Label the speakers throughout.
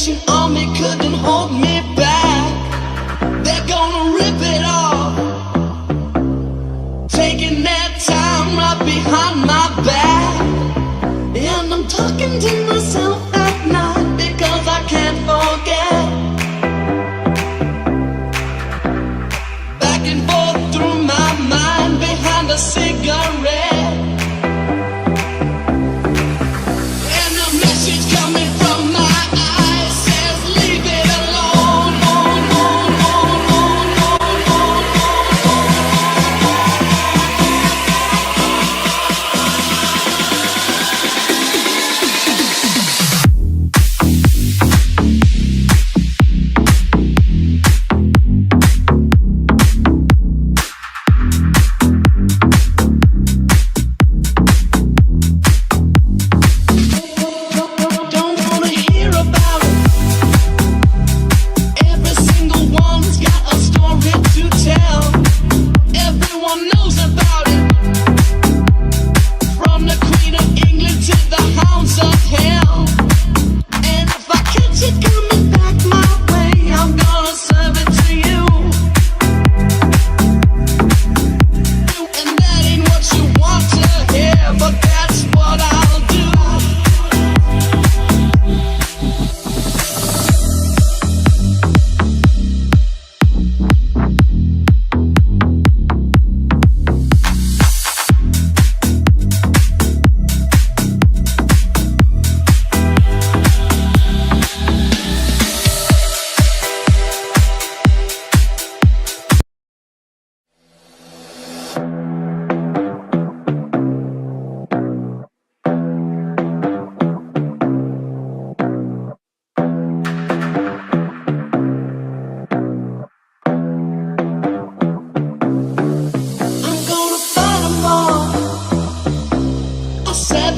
Speaker 1: nation army couldn't hold me back. They're gonna rip it off, taking their time right behind my back. And I'm talking to myself at night because I can't forget. Back and forth through my mind behind a cigarette.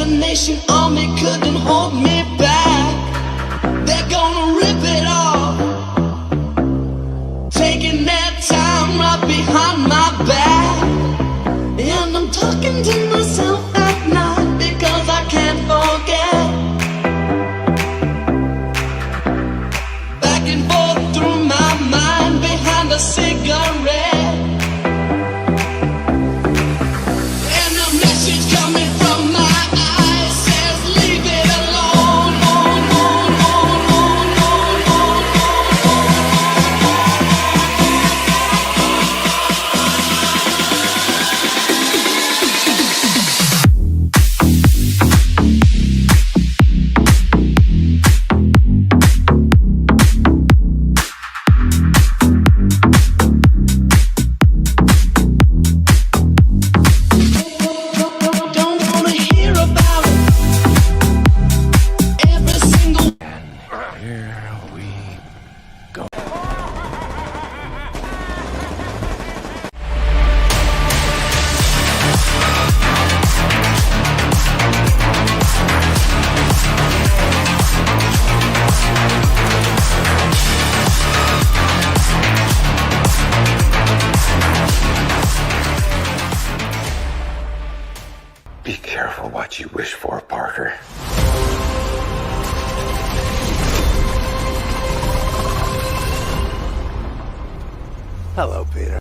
Speaker 1: Nation army couldn't hold me back. They're gonna rip it off, taking their time right behind my back. And I'm talking to myself at night because I can't forget. Back and forth through my mind behind a cigarette.
Speaker 2: Be careful what you wish for, Parker.
Speaker 3: Hello, Peter.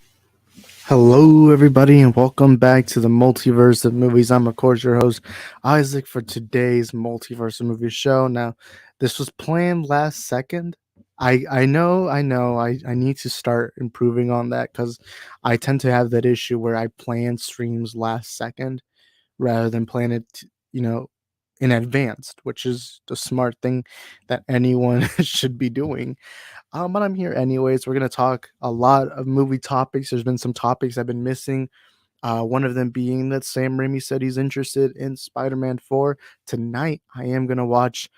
Speaker 4: Hello, everybody, and welcome back to the Multiverse of Movies. I'm, of course, your host, Isaac, for today's Multiverse of Movies show. Now, this was planned last second. I know, I need to start improving on that because I tend to have that issue where I plan streams last second rather than plan it, in advance, which is the smart thing that anyone should be doing. But I'm here anyways. We're going to talk a lot of movie topics. There's been some topics I've been missing. One of them being that Sam Raimi said he's interested in Spider-Man 4. Tonight, I am going to watch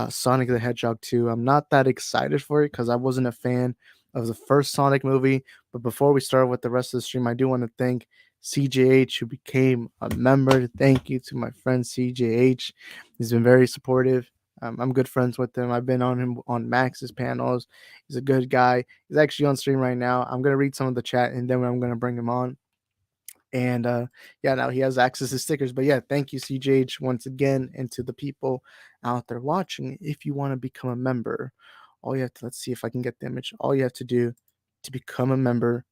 Speaker 4: Sonic the Hedgehog 2. I'm not that excited for it because I wasn't a fan of the first Sonic movie. But before we start with the rest of the stream, I do want to thank CJH, who became a member. Thank you to my friend CJH. He's been very supportive. I'm good friends with him. I've been on him on Max's panels. He's a good guy. He's actually on stream right now. I'm going to read some of the chat and then I'm going to bring him on. And now he has access to stickers. But yeah, thank you, CJH, once again, and to the people out there watching. If you want to become a member All you have to, let's see if I can get the image. All you have to do to become a member,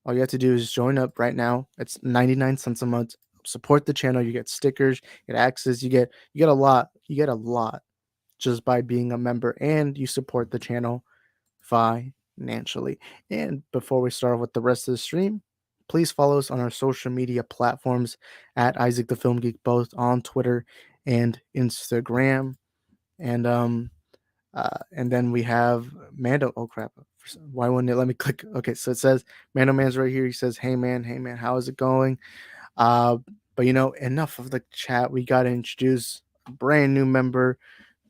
Speaker 4: all you have to do is join up right now. It's 99 cents a month. Support the channel. You get stickers, you get access, you get a lot. You get a lot just by being a member, and you support the channel financially. And before we start with the rest of the stream, please follow us on our social media platforms at Isaac the Film Geek, both on Twitter and Instagram. And then we have Mando. Oh crap! Why wouldn't it let me click? Okay, so it says Mando Man's right here. He says, hey man, how is it going?" Uh, but enough of the chat. We got to introduce a brand new member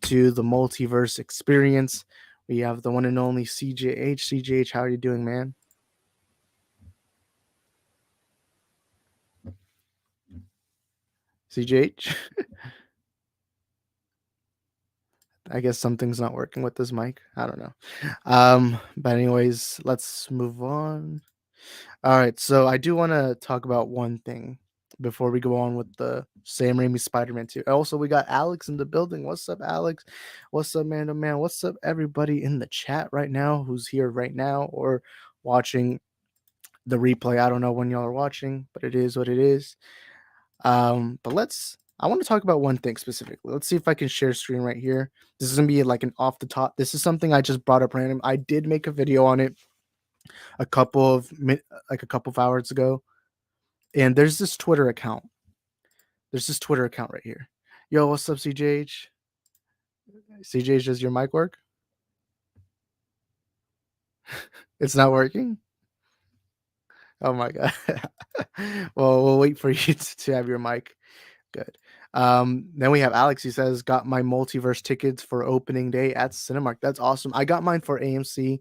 Speaker 4: to the multiverse experience. We have the one and only CJH. CJH, how are you doing, man? CJH? I guess something's not working with this mic. I don't know. But anyways, let's move on. All right, so I do want to talk about one thing before we go on with the Sam Raimi Spider-Man 2. Also, we got Alex in the building. What's up, Alex? What's up, man? Oh, man. What's up, everybody in the chat right now who's here right now or watching the replay? I don't know when y'all are watching, but it is what it is. But I want to talk about one thing specifically. Let's see if I can share screen right here. This is gonna be like an off the top. This is something I just brought up random. I did make a video on it a couple of hours ago. And there's this Twitter account. Right here. Yo, what's up, CJH? CJH, does your mic work? It's not working? Oh my god. Well, we'll wait for you to have your mic. Good. Then we have Alex. He says, got my multiverse tickets for opening day at Cinemark. That's awesome. I got mine for AMC,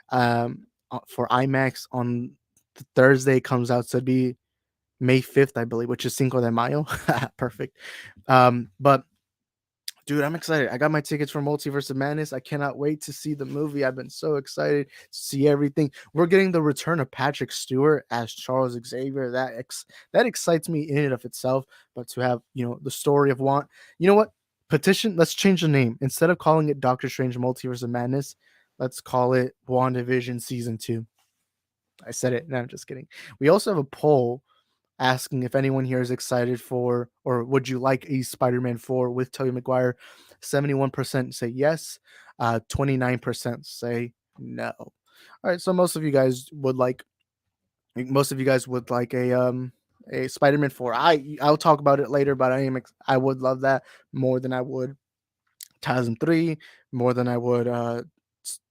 Speaker 4: for IMAX on the Thursday comes out. So it'd be May 5th, I believe, which is Cinco de Mayo. Perfect. But dude, I'm excited. I got my tickets for Multiverse of Madness. I cannot wait to see the movie. I've been so excited to see everything. We're getting the return of Patrick Stewart as Charles Xavier. That excites me in and of itself. But to have, the story of you know what? Petition, let's change the name. Instead of calling it Doctor Strange Multiverse of Madness, let's call it WandaVision Season 2. I said it. No, I'm just kidding. We also have a poll asking if anyone here is excited for, or would you like a Spider-Man 4 with Tobey Maguire. 71% say yes, 29% say no. All right, so most of you guys would like a Spider-Man 4. I'll talk about it later, but I would love that more than I would TASM 3, more than I would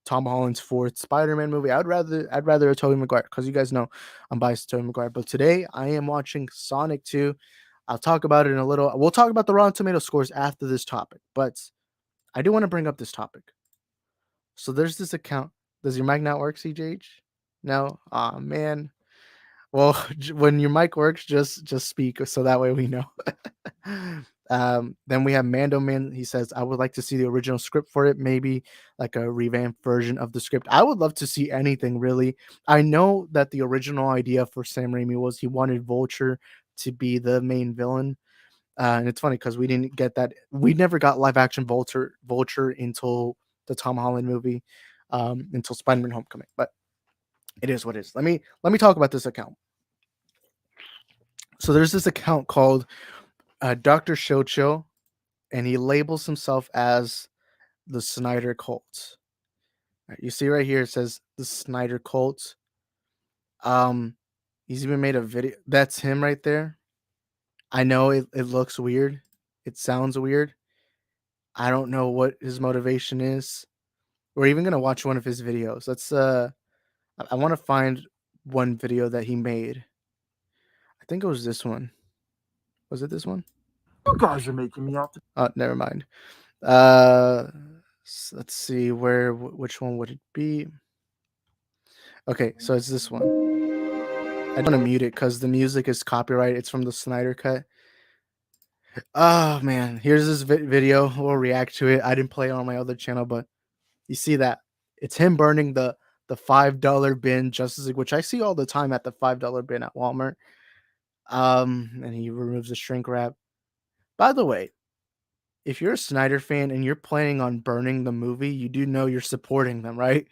Speaker 4: Tom Holland's fourth Spider-Man movie. I'd rather a Tobey Maguire, because you guys know I'm biased to Tobey Maguire. But today I am watching Sonic 2. I'll talk about it in a little. We'll talk about the Rotten Tomato scores after this topic, but I do want to bring up this topic. So there's this account. Does your mic not work, CJH? No? Aw, man. Well, when your mic works, just speak so that way we know. Then we have Mando Man. He says, I would like to see the original script for it, maybe like a revamped version of the script. I would love to see anything, really. I know that the original idea for Sam Raimi was he wanted Vulture to be the main villain. And it's funny because we didn't get that. We never got live action Vulture until the Tom Holland movie, until Spider-Man Homecoming. But it is what it is. Let me talk about this account. So there's this account called Dr. Shocho, and he labels himself as the Snyder Cult. You see right here, it says the Snyder Cult. He's even made a video. That's him right there. I know it looks weird. It sounds weird. I don't know what his motivation is. We're even gonna watch one of his videos. I want to find one video that he made. I think it was this one. Was it this one?
Speaker 3: You guys are making me out to.
Speaker 4: Oh, never mind. Let's see which one would it be? Okay, so it's this one. I don't want to mute it because the music is copyright. It's from the Snyder Cut. Oh man, here's this video. We'll react to it. I didn't play it on my other channel, but you see that it's him burning the $5 bin Justice League, which I see all the time at the $5 bin at Walmart. And he removes the shrink wrap. By the way, if you're a Snyder fan and you're planning on burning the movie, you do know you're supporting them, right?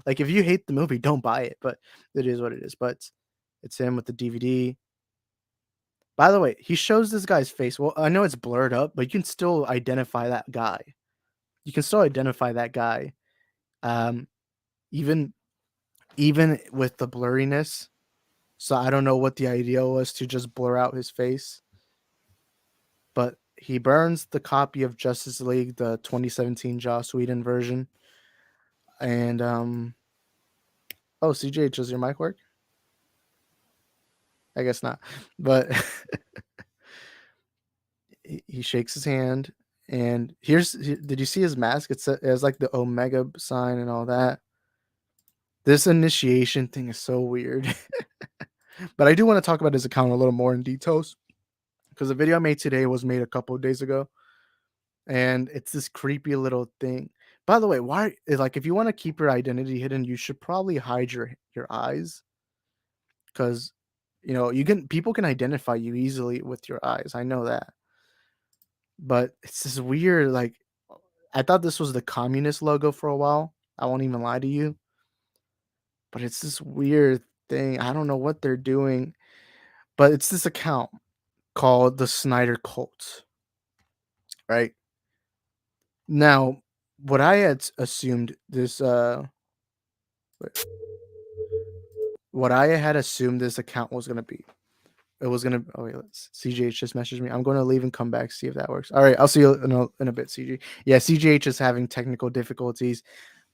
Speaker 4: Like if you hate the movie, don't buy it, but it is what it is. But it's him with the DVD. By the way, he shows this guy's face. Well, I know it's blurred up, but you can still identify that guy. You can still identify that guy. Um, even even with the blurriness. So I don't know what the idea was to just blur out his face. But he burns the copy of Justice League, the 2017 Joss Whedon version. And oh, CJ, does your mic work? I guess not. But he shakes his hand, and did you see his mask? It has like the Omega sign and all that. This initiation thing is so weird. But I do want to talk about his account a little more in details because the video I made today was made a couple of days ago, and it's this creepy little thing. By the way, why like if you want to keep your identity hidden, you should probably hide your eyes because people can identify you easily with your eyes. I know that. But it's this weird, like I thought this was the communist logo for a while. I won't even lie to you. But it's this weird thing. I don't know what they're doing. But it's this account called the Snyder Cult. Right? Now, what I had assumed this what I had assumed this account was gonna be. It was gonna. Oh wait, CGH just messaged me. I'm going to leave and come back, see if that works. All right, I'll see you in a bit, CG. Yeah, CGH is having technical difficulties,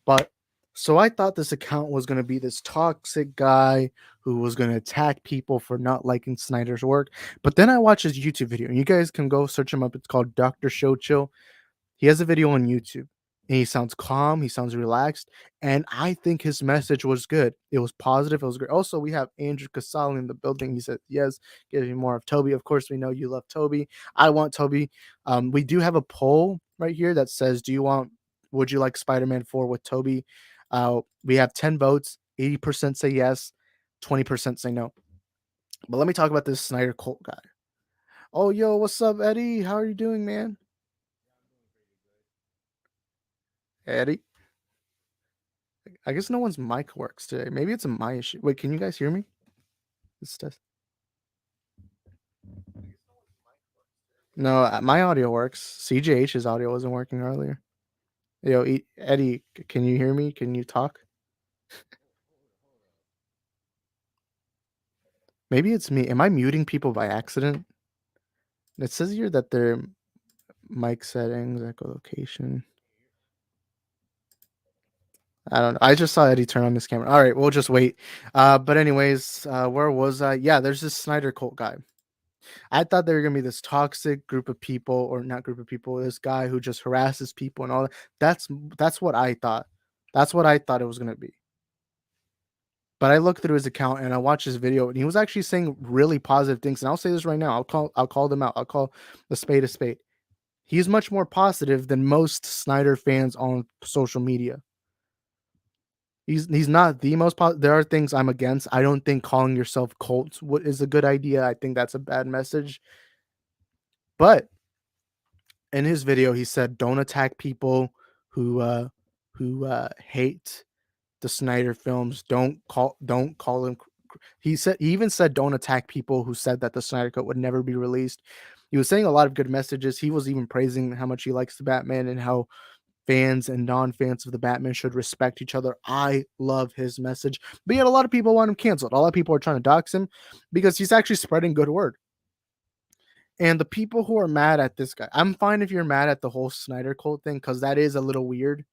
Speaker 4: but so I thought this account was gonna be this toxic guy who was gonna attack people for not liking Snyder's work. But then I watched his YouTube video, and you guys can go search him up. It's called Dr. Show Chill. He has a video on YouTube and he sounds calm, he sounds relaxed, and I think his message was good. It was positive, it was great. Also, we have Andrew Casale in the building. He said, "Yes, give me more of Toby." Of course, we know you love Toby. I want Toby. We do have a poll right here that says, would you like Spider-Man 4 with Toby? We have 10 votes, 80% say yes, 20% say no. But let me talk about this Snyder Cult guy. Oh, yo, what's up, Eddie? How are you doing, man? Eddie? I guess no one's mic works today. Maybe it's a my issue. Wait, can you guys hear me? This test. No, my audio works. CJH's audio wasn't working earlier. Yo, Eddie, can you hear me? Can you talk? Maybe it's me. Am I muting people by accident? It says here that their mic settings, echolocation. I don't know. I just saw Eddie turn on his camera. All right, we'll just wait. But anyways, where was I? Yeah, there's this Snyder Cult guy. I thought they were gonna be this toxic group of people, or not group of people, this guy who just harasses people and all that. That's what I thought. That's what I thought it was gonna be. But I looked through his account and I watched his video, and he was actually saying really positive things. And I'll say this right now. I'll call them out. I'll call the spade a spade. He's much more positive than most Snyder fans on social media. He's not the most positive. There are things I'm against. I don't think calling yourself cult is a good idea. I think that's a bad message. But in his video, he said, "Don't attack people who hate the Snyder films. Don't call them." He even said, "Don't attack people who said that the Snyder Cut would never be released." He was saying a lot of good messages. He was even praising how much he likes the Batman and how fans and non-fans of the Batman should respect each other. I love his message, but yet a lot of people want him canceled. A lot of people are trying to dox him because he's actually spreading good word. And the people who are mad at this guy, I'm fine if you're mad at the whole Snyder cult thing, because that is a little weird.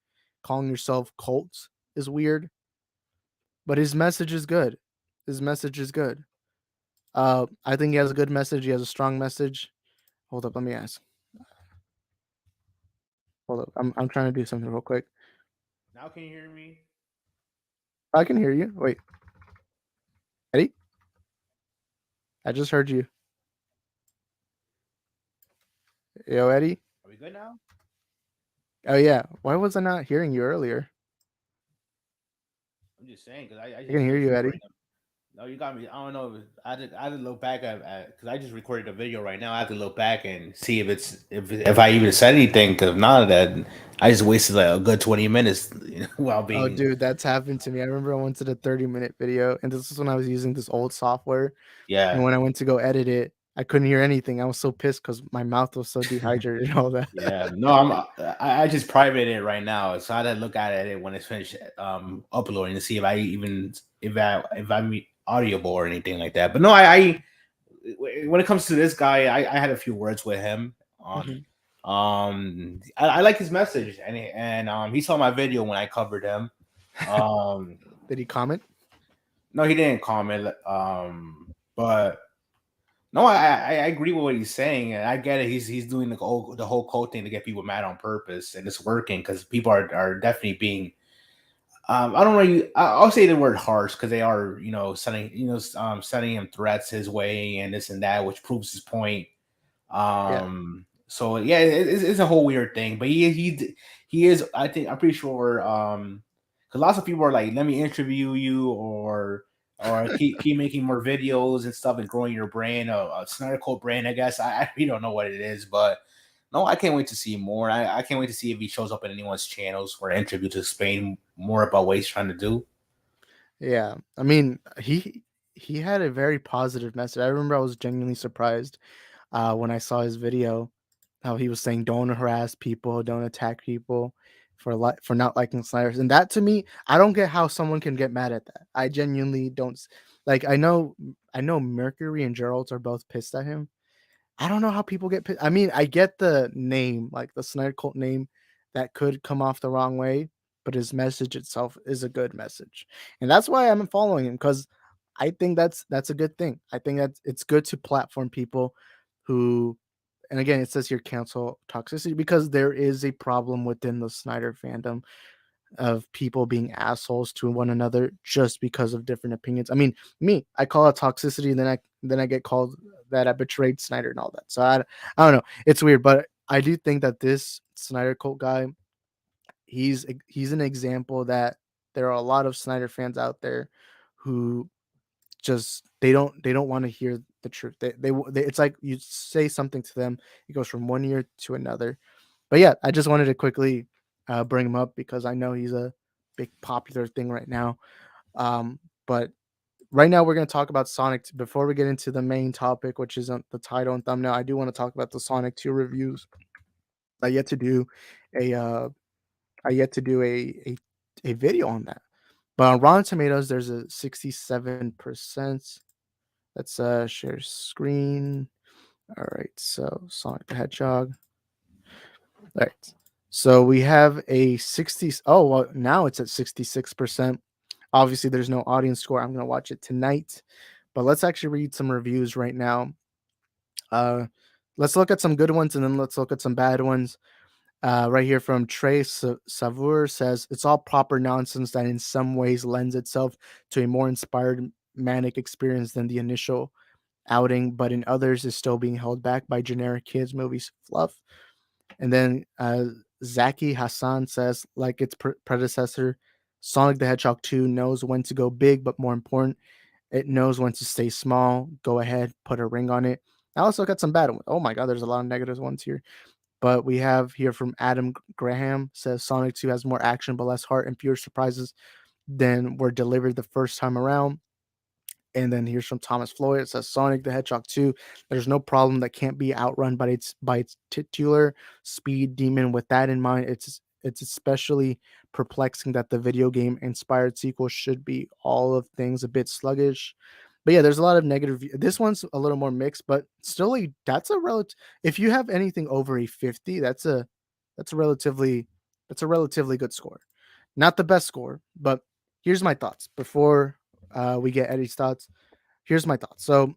Speaker 4: Calling yourself cults is weird. But his message is good. His message is good. I think he has a good message. He has a strong message. Hold up, let me ask. Hold up. I'm trying to do something real quick.
Speaker 5: Now can you hear me?
Speaker 4: I can hear you. Wait. Eddie? I just heard you. Yo, Eddie?
Speaker 5: Are we good now?
Speaker 4: Oh yeah. Why was I not hearing you earlier?
Speaker 5: I'm just saying because I
Speaker 4: can hear you, Eddie.
Speaker 5: No, you got me. I don't know. I had to look back at because I just recorded a video right now. I have to look back and see if I even said anything. Because if not, that I just wasted like a good 20 minutes, while
Speaker 4: Oh,
Speaker 5: being
Speaker 4: dude, that's happened to me. I remember I went to the 30-minute video, and this is when I was using this old software. And
Speaker 5: yeah.
Speaker 4: when I went to go edit it, I couldn't hear anything. I was so pissed because my mouth was so dehydrated and all that.
Speaker 5: Yeah, no, I just private it right now, so I had to look at it when it's finished uploading to see if I even if I'm audible or anything like that. But no, I when it comes to this guy, I had a few words with him.
Speaker 4: Mhm.
Speaker 5: I like his message, and he saw my video when I covered him. Um,
Speaker 4: Did he comment?
Speaker 5: no, he didn't comment. But no, I agree with what he's saying, and I get it. He's doing the whole code thing to get people mad on purpose, and it's working because people are definitely being. I don't really. I'll say the word harsh because they are, sending him threats his way and this and that, which proves his point.
Speaker 4: Yeah.
Speaker 5: So yeah, it's a whole weird thing, but he is. I think I'm pretty sure. Because lots of people are like, "Let me interview you," or keep making more videos and stuff and growing your brand, a Snyder Code brand. I guess I really don't know what it is, but no, I can't wait to see more. I can't wait to see if he shows up in anyone's channels for an interview to explain more about what he's trying to do.
Speaker 4: Yeah. I mean, he had a very positive message. I remember I was genuinely surprised when I saw his video, how he was saying don't harass people, don't attack people for not liking Sliders. And that to me, I don't get how someone can get mad at that. I genuinely don't like. I know Mercury and Gerald are both pissed at him. I don't know how people get pissed. I mean, I get the name, like the Snyder Cult name, that could come off the wrong way, but his message itself is a good message, and that's why I'm following him because I think that's a good thing. I think that it's good to platform people who, and again, it says here cancel toxicity because there is a problem within the Snyder fandom of people being assholes to one another just because of different opinions. I mean, me, I call it toxicity, and then I get called that I betrayed Snyder and all that. So I don't know. It's weird, but I do think that this Snyder cult guy, he's an example that there are a lot of Snyder fans out there who just they don't want to hear the truth. They it's like you say something to them, it goes from one ear to another. But yeah, I just wanted to quickly bring him up because I know he's a big popular thing right now. But right now we're going to talk about Sonic. Before we get into the main topic, which is on the title and thumbnail, I do want to talk about the Sonic 2 reviews. I yet to do a I yet to do a video on that. But on Rotten Tomatoes, there's a 67%. Let's share screen. All right, so Sonic the Hedgehog. All right. So we have a 60. Oh, well, now it's at 66%. Obviously, there's no audience score. I'm going to watch it tonight. But let's actually read some reviews right now. Uh, let's look at some good ones and then let's look at some bad ones. Right here from Trey Savour says, it's all proper nonsense that in some ways lends itself to a more inspired manic experience than the initial outing, but in others is still being held back by generic kids movies fluff. And then Zaki Hassan says, like its predecessor, Sonic the Hedgehog 2 knows when to go big, but more important, it knows when to stay small. Go ahead, put a ring on it. I also got some bad ones. Oh my God, there's a lot of negative ones here. But we have here from Adam Graham says Sonic 2 has more action, but less heart and fewer surprises than were delivered the first time around. And then here's from Thomas Floyd. It says Sonic the Hedgehog 2. There's no problem that can't be outrun by its titular speed demon. With that in mind, it's especially perplexing that the video game inspired sequel should be all of things a bit sluggish. But yeah, there's a lot of negative. This one's a little more mixed, but still, that's a relative. If you have anything over a 50, that's a relatively that's a relatively good score. Not the best score, but here's my thoughts before we get Eddie's thoughts. Here's my thoughts. So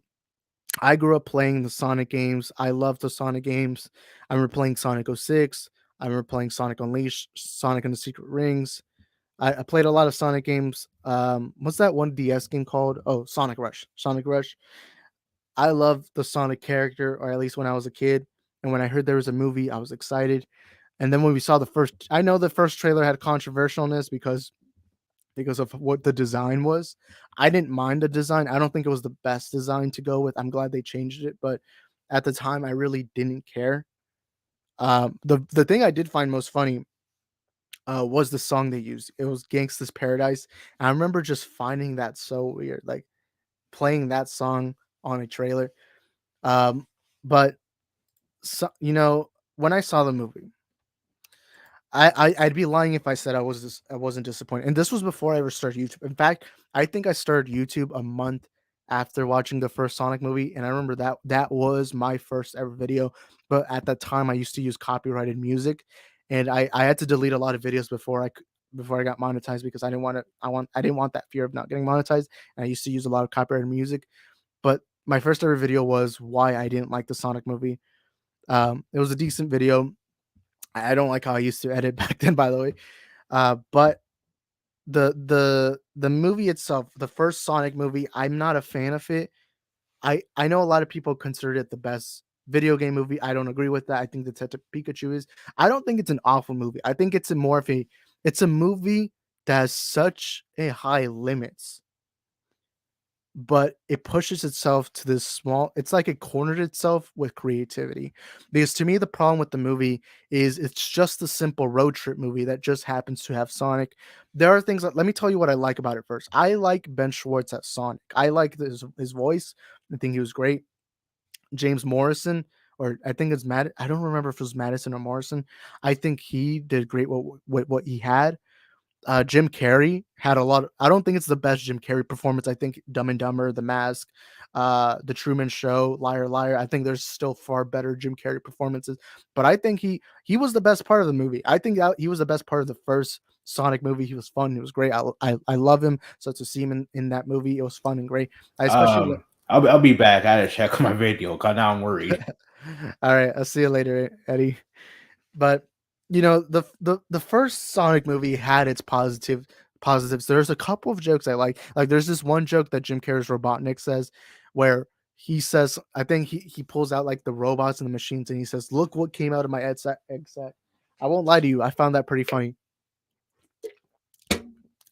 Speaker 4: I grew up playing the Sonic games. I love the Sonic games. I remember playing Sonic 06. I remember playing Sonic Unleashed, Sonic and the Secret Rings. I played a lot of Sonic games. What's that one DS game called? Oh, Sonic Rush. Sonic Rush. I love the Sonic character, or at least when I was a kid. And when I heard there was a movie, I was excited. And then when we saw I know the first trailer had controversialness because because of what the design was. I didn't mind the design. I don't think it was the best design to go with. I'm glad they changed it, but at the time I really didn't care. The thing I did find most funny was the song they used. It was Gangsta's Paradise. And I remember just finding that so weird, like playing that song on a trailer. Um, but so, when I saw the movie, I'd be lying if I said I wasn't disappointed. And this was before I ever started YouTube. In fact, I think I started YouTube a month after watching the first Sonic movie, and I remember that was my first ever video. But at that time, I used to use copyrighted music, and I had to delete a lot of videos before I got monetized because I didn't want that fear of not getting monetized. And I used to use a lot of copyrighted music. But my first ever video was why I didn't like the Sonic movie. It was a decent video. I don't like how I used to edit back then, by the way. But the movie itself, the first Sonic movie, I'm not a fan of it. I know a lot of people consider it the best video game movie. I don't agree with that. I think Detective Pikachu is. I don't think it's an awful movie. I think it's a more of a it's a movie that has such a high limits, but it pushes itself to this small it's like it cornered itself with creativity. Because to me, the problem with the movie is it's just a simple road trip movie that just happens to have Sonic. There are things that let me tell you what I like about it first. I like Ben Schwartz as Sonic. I like his voice. I think he was great. James Morrison, or I think it's Matt. I don't remember if it was Madison or Morrison. I think he did great what he had. Jim Carrey had a lot. I don't think it's the best Jim Carrey performance. I think Dumb and Dumber, The Mask, The Truman Show, Liar Liar. I think there's still far better Jim Carrey performances, but I think he was the best part of the movie. I think he was the best part of the first Sonic movie. He was fun. He was great. I love him. So to see him in that movie, it was fun and great. I especially.
Speaker 5: I'll be back. I gotta check my video because now I'm worried.
Speaker 4: All right, I'll see you later, Eddie. But the first Sonic movie had its positives. There's a couple of jokes I like. Like there's this one joke that Jim Carrey's Robotnik says, where he says, I think he pulls out like the robots and the machines, and he says, "Look what came out of my egg sack." I won't lie to you, I found that pretty funny.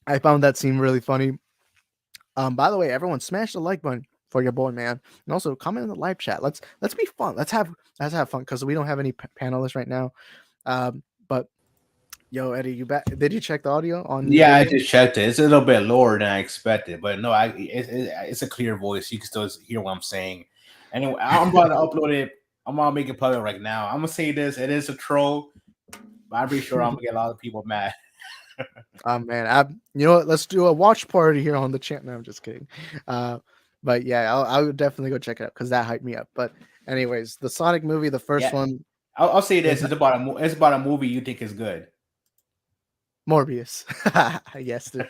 Speaker 4: I found that scene really funny. By the way, everyone, smash the like button for your boy, man, and also comment in the live chat. Let's be fun. Let's have fun because we don't have any panelists right now. But yo, Eddie, you back? Did you check the audio on your
Speaker 5: Yeah, I
Speaker 4: video?
Speaker 5: just checked it. It's a little bit lower than I expected, but no, it's a clear voice. You can still hear what I'm saying. Anyway, I'm about to upload it. I'm gonna make it public right now. I'm gonna say this: it is a troll, but I'm pretty sure I'm gonna get a lot of people mad.
Speaker 4: Oh man, you know what? Let's do a watch party here on the channel. No, I'm just kidding. But yeah, I'll definitely go check it out because that hyped me up. But anyways, the Sonic movie, the first
Speaker 5: Yeah,
Speaker 4: one,
Speaker 5: I'll say this: it's about a movie you think is good.
Speaker 4: Morbius. Yes, dude.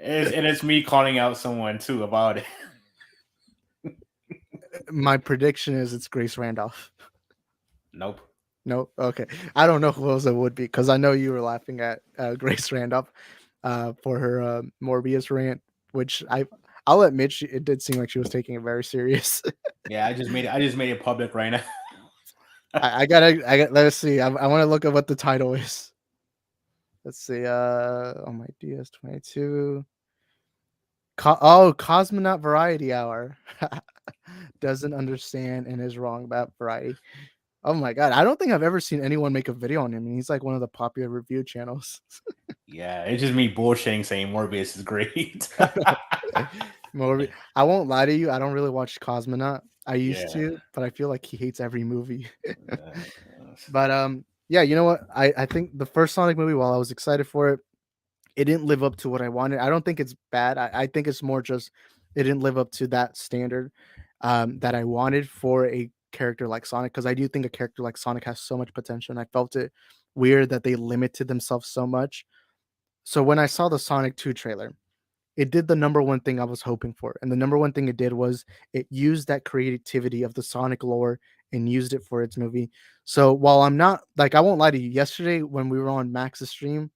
Speaker 5: And it's me calling out someone too about it.
Speaker 4: My prediction is it's Grace Randolph.
Speaker 5: Nope.
Speaker 4: No, okay. I don't know who else it would be because I know you were laughing at Grace Randolph for her Morbius rant, which I'll admit it did seem like she was taking it very serious.
Speaker 5: Yeah, I just made it public right now.
Speaker 4: I got. Let's see. I want to look at what the title is. Let's see. Oh my DS22. Cosmonaut Variety Hour. Doesn't understand and is wrong about variety. Oh my god, I don't think I've ever seen anyone make a video on him. And he's like one of the popular review channels.
Speaker 5: Yeah, it's just me bullshitting saying Morbius is great.
Speaker 4: I won't lie to you. I don't really watch Cosmonaut. I used
Speaker 5: Yeah.
Speaker 4: to, but I feel like he hates every movie. But yeah, you know what? I think the first Sonic movie, while I was excited for it, it didn't live up to what I wanted. I don't think it's bad. I think it's more just it didn't live up to that standard that I wanted for a character like Sonic. Because I do think a character like Sonic has so much potential, and I felt it weird that they limited themselves so much. So when I saw the Sonic 2 trailer, it did the number one thing I was hoping for. And the number one thing it did was it used that creativity of the Sonic lore and used it for its movie. So while I'm not like, I won't lie to you, yesterday when we were on Max's stream,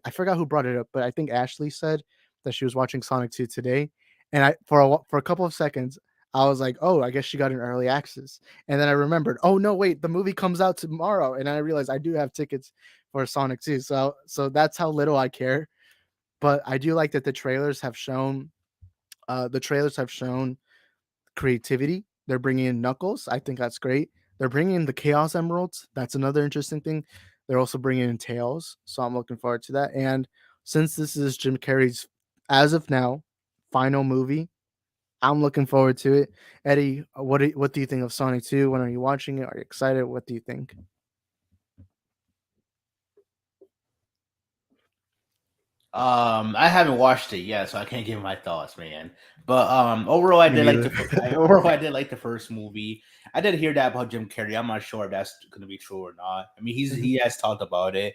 Speaker 4: I forgot who brought it up, but I think Ashley said that she was watching Sonic 2 today. And for a couple of seconds, I was like, oh, I guess she got an early access. And then I remembered, oh no, wait, the movie comes out tomorrow. And I realized I do have tickets for Sonic 2. So that's how little I care. but I do like that the trailers have shown creativity. They're bringing in Knuckles. I think that's great. They're bringing in the Chaos Emeralds. That's another interesting thing. They're also bringing in Tails, so I'm looking forward to that. And since this is Jim Carrey's, as of now, final movie, I'm looking forward to it. Eddie, what do you think of Sonic 2? When are you watching it? Are you excited? What do you think?
Speaker 5: I haven't watched it yet, so I can't give my thoughts, man. But overall,
Speaker 4: Me neither.
Speaker 5: overall I did like the first movie. I did hear that about Jim Carrey. I'm not sure if that's going to be true or not. I mean, he has talked about it.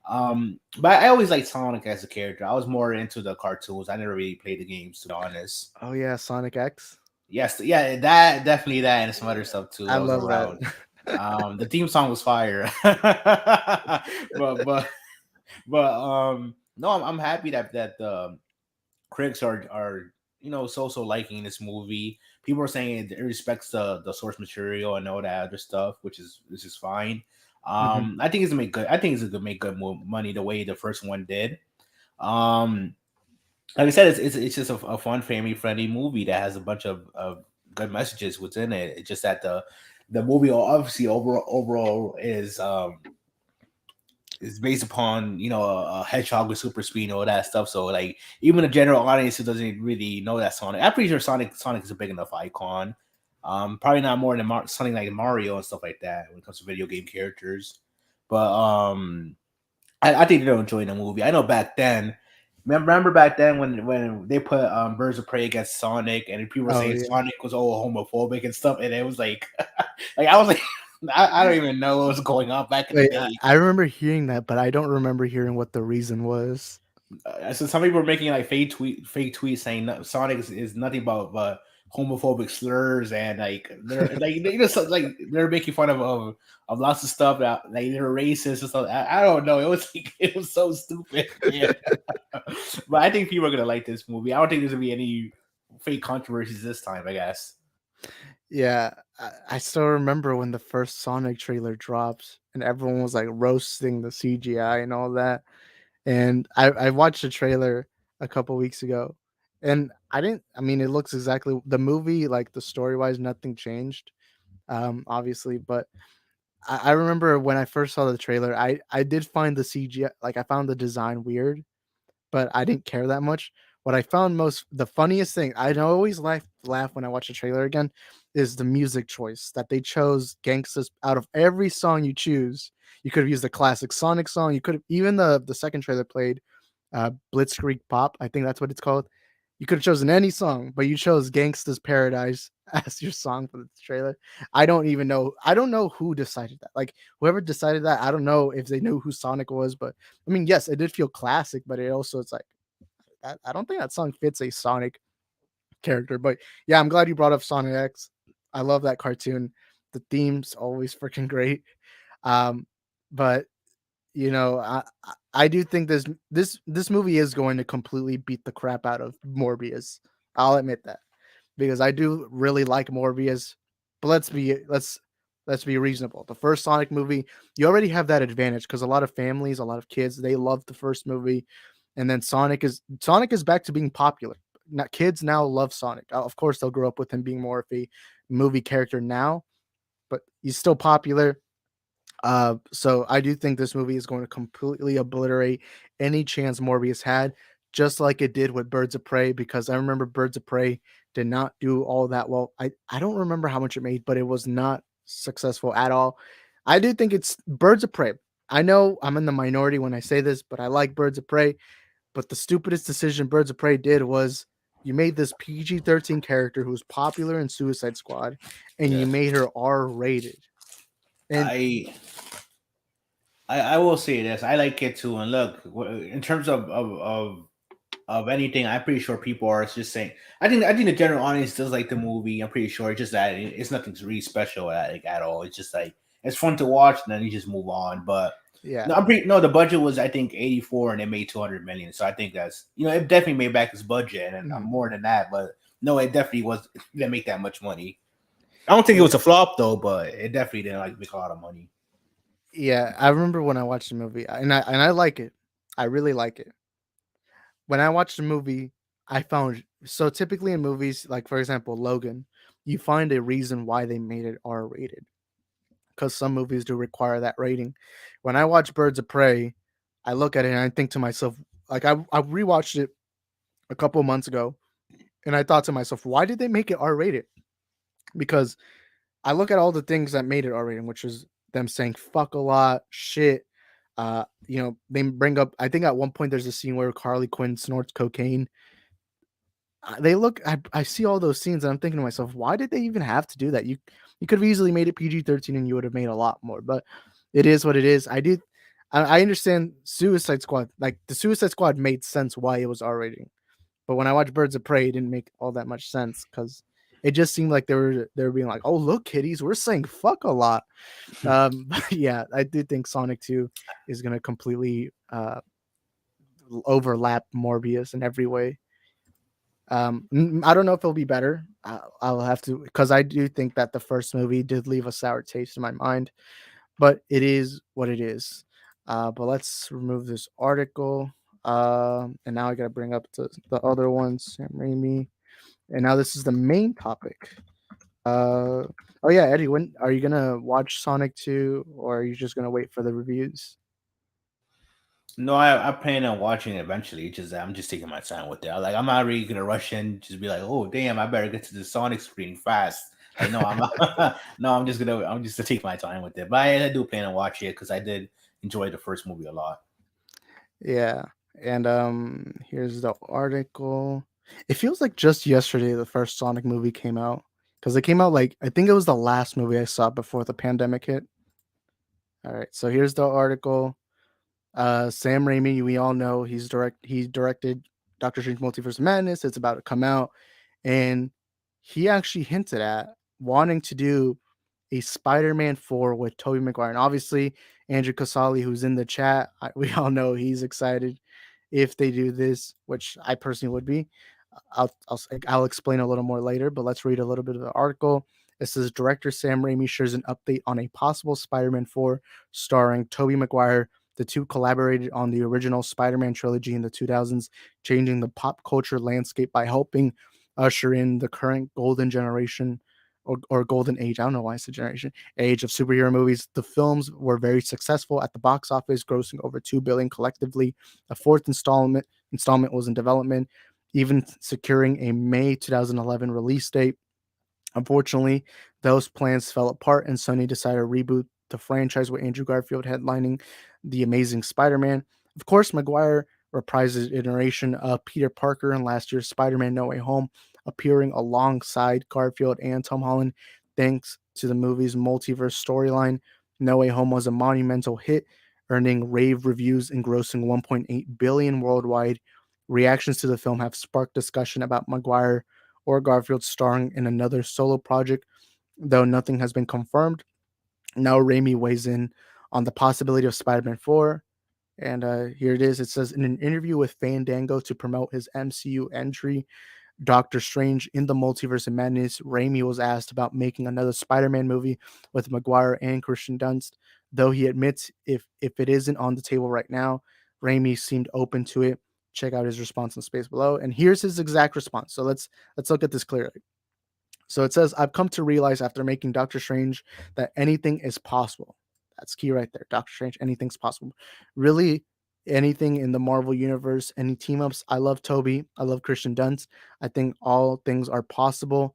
Speaker 5: But I always liked Sonic as a character. I was more into the cartoons. I never really played the games, to be honest.
Speaker 4: Oh yeah, Sonic X.
Speaker 5: Yes, yeah, that definitely that and some other stuff too.
Speaker 4: I
Speaker 5: That was
Speaker 4: love that.
Speaker 5: around. The theme song was fire, but no, I'm happy that the critics are so liking this movie. People are saying it respects the source material and all that other stuff, which is fine.
Speaker 4: Mhm.
Speaker 5: I think it's gonna make good. I think it's gonna make good money the way the first one did. Um, like I said, it's just a fun family friendly movie that has a bunch of good messages within it. It's just that the movie obviously overall is based upon a hedgehog with super speed and all that stuff. So like even a general audience who doesn't really know that Sonic, I'm pretty sure Sonic is a big enough icon. Probably not more than something like Mario and stuff like that when it comes to video game characters. But I think they'll enjoy the movie. I know back then. Remember back then when they put Birds of Prey against Sonic and people were
Speaker 4: Oh
Speaker 5: saying
Speaker 4: yeah.
Speaker 5: Sonic was all homophobic and stuff, and it was like, like I was like, I don't even know what was going on back in the
Speaker 4: Wait,
Speaker 5: day.
Speaker 4: I remember hearing that, but I don't remember hearing what the reason was.
Speaker 5: So some people were making like fake tweets saying Sonic is nothing but homophobic slurs and like they're like like they're making fun of lots of stuff that like they're racist and stuff. I don't know. It was like it was so stupid, man. But I think people are gonna like this movie. I don't think there's gonna be any fake controversies this time. I guess.
Speaker 4: Yeah, I still remember when the first Sonic trailer dropped and everyone was like roasting the CGI and all that. And I watched the trailer a couple weeks ago, and I mean, it looks exactly the movie, like the story wise, nothing changed, obviously. But I remember when I first saw the trailer, I did find the CGI, like I found the design weird, but I didn't care that much. What I found the funniest thing, I always laugh when I watch the trailer again, is the music choice that they chose Gangsta's out of every song you choose. You could have used the classic Sonic song. You could have even the second trailer played, Blitzkrieg Pop. I think that's what it's called. You could have chosen any song, but you chose Gangsta's Paradise as your song for the trailer. I don't even know. I don't know who decided that. Like whoever decided that, I don't know if they knew who Sonic was, but I mean, yes, it did feel classic, but it's like I don't think that song fits a Sonic character. But yeah, I'm glad you brought up Sonic X. I love that cartoon. The theme's always freaking great. Um, but I do think this movie is going to completely beat the crap out of Morbius. I'll admit that because I do really like Morbius. But let's be reasonable. The first Sonic movie, you already have that advantage because a lot of families, a lot of kids, they love the first movie, and then Sonic is back to being popular. Not kids now love Sonic. Of course, they'll grow up with him being more of a movie character now, but he's still popular. So I do think this movie is going to completely obliterate any chance Morbius had, just like it did with Birds of Prey, because I remember Birds of Prey did not do all that well. I don't remember how much it made, but it was not successful at all. I do think it's Birds of Prey. I know I'm in the minority when I say this, but I like Birds of Prey. But the stupidest decision Birds of Prey did was you made this PG-13 character who's popular in Suicide Squad, and you
Speaker 5: Yes.
Speaker 4: made her R-rated. And
Speaker 5: I I will say this. I like it too. And look, in terms of anything, I'm pretty sure people are just saying. I think the general audience does like the movie. I'm pretty sure. It's just that it's nothing really special at all. It's just like it's fun to watch, and then you just move on. But
Speaker 4: yeah.
Speaker 5: no, no. The budget was I think 84, and it made 200 million. So I think that's it definitely made back its budget and
Speaker 4: Mhm.
Speaker 5: more than that. But no, it definitely was it didn't make that much money. I don't think it
Speaker 4: Yeah.
Speaker 5: was a flop though, but it definitely didn't like make a lot of money.
Speaker 4: Yeah, I remember when I watched the movie, and I like it. I really like it. when I watched a movie, I found so typically in movies, like for example, Logan, you find a reason why they made it R rated because some movies do require that rating. When I watch Birds of Prey, I look at it and I think to myself, like I rewatched it a couple of months ago, and I thought to myself, why did they make it R rated? Because I look at all the things that made it R rated, which is them saying fuck a lot, shit. They bring up. I think at one point there's a scene where Harley Quinn snorts cocaine. They look. I see all those scenes, and I'm thinking to myself, why did they even have to do that? You could have easily made it PG-13, and you would have made a lot more. But it is what it is. I understand Suicide Squad. Like the Suicide Squad made sense why it was R rating, but when I watched Birds of Prey, it didn't make all that much sense because it just seemed like they were being like, "Oh, look, kiddies, we're saying fuck a lot." But yeah, I do think Sonic 2 is gonna completely overlap Morbius in every way. I don't know if it'll be better. I'll have to because I do think that the first movie did leave a sour taste in my mind, but it is what it is. But let's remove this article. And now I gotta bring up the other ones, Sam Raimi. And now this is the main topic. Uh, oh yeah, Eddie, when are you gonna watch Sonic 2 or are you just gonna wait for the reviews?
Speaker 5: No, I plan on watching it eventually. It's just that I'm just taking my time with it. I'm not really gonna rush in. Just be like, oh damn, I better get to the Sonic screen fast. Like no, I'm no, I'm just to take my time with it. But I do plan on watching it because I did enjoy the first movie a lot.
Speaker 4: Yeah. And here's the article. It feels like just yesterday the first Sonic movie came out because it came out like I think it was the last movie I saw before the pandemic hit. All right, so here's the article. Sam Raimi, we all know he directed Doctor Strange Multiverse of Madness. It's about to come out, and he actually hinted at wanting to do a Spider-Man 4 with Tobey Maguire. And obviously, Andrew Casali, who's in the chat, we all know he's excited if they do this, which I personally would be. I'll explain a little more later, but let's read a little bit of the article. It says director Sam Raimi shares an update on a possible Spider-Man 4 starring Tobey Maguire. The two collaborated on the original Spider-Man trilogy in the 2000s, changing the pop culture landscape by helping usher in the current golden generation or golden age. I don't know why it's a generation age of superhero movies. The films were very successful at the box office, grossing over 2 billion collectively. A fourth installment was in development, even securing a May 2011 release date. Unfortunately, those plans fell apart, and Sony decided to reboot the franchise with Andrew Garfield headlining The Amazing Spider Man. Of course, Maguire reprised the iteration of Peter Parker in last year's Spider Man No Way Home, appearing alongside Garfield and Tom Holland. Thanks to the movie's multiverse storyline, No Way Home was a monumental hit, earning rave reviews and grossing 1.8 billion worldwide. Reactions to the film have sparked discussion about Maguire or Garfield starring in another solo project, though nothing has been confirmed. Now Raimi weighs in on the possibility of Spider-Man 4. And here it is. It says in an interview with Fandango to promote his MCU entry, Doctor Strange in the Multiverse of Madness, Raimi was asked about making another Spider-Man movie with Maguire and Christian Dunst. Though he admits if it isn't on the table right now, Raimi seemed open to it. Check out his response in space below. And here's his exact response. So let's look at this clearly. So it says, I've come to realize after making Doctor Strange that anything is possible. That's key right there. Doctor Strange, anything's possible. Really, anything in the Marvel universe, any team ups. I love Toby. I love Christian Dunst. I think all things are possible.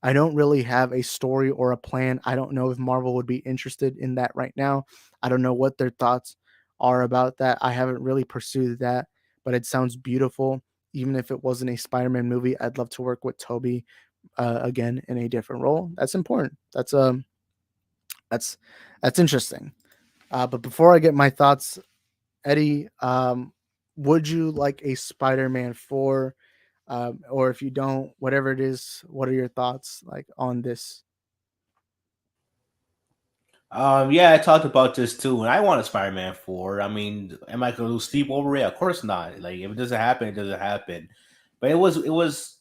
Speaker 4: I don't really have a story or a plan. I don't know if Marvel would be interested in that right now. I don't know what their thoughts are about that. I haven't really pursued that, but it sounds beautiful. Even if it wasn't a Spider-Man movie, I'd love to work with Toby again in a different role. That's important. That's that's interesting. But before I get my thoughts, Eddie, would you like a Spider-Man 4? Or if you don't, whatever it is, what are your thoughts like on this?
Speaker 5: Yeah, I talked about this too, and I want a Spider-Man 4. I mean, am I going to sleep over it? Of course not. Like, if it doesn't happen, it doesn't happen. But it was.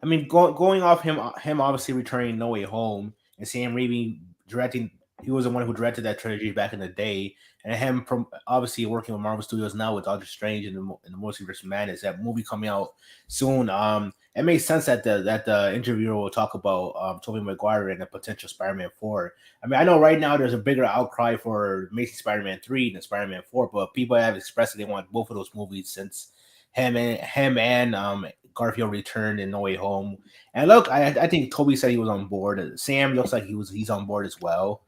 Speaker 5: I mean, going off him obviously returning No Way Home and Sam Raimi directing. He was the one who directed that trilogy back in the day, and him from obviously working with Marvel Studios now with Doctor Strange and the Multiverse of Madness. That movie coming out soon. It makes sense that the interviewer will talk about Tobey Maguire and the potential Spider-Man 4. I mean, I know right now there's a bigger outcry for Amazing Spider-Man 3 than Spider-Man 4, but people have expressed that they want both of those movies since him and Garfield returned in No Way Home. And look, I think Toby said he was on board. Sam looks like he's on board as well.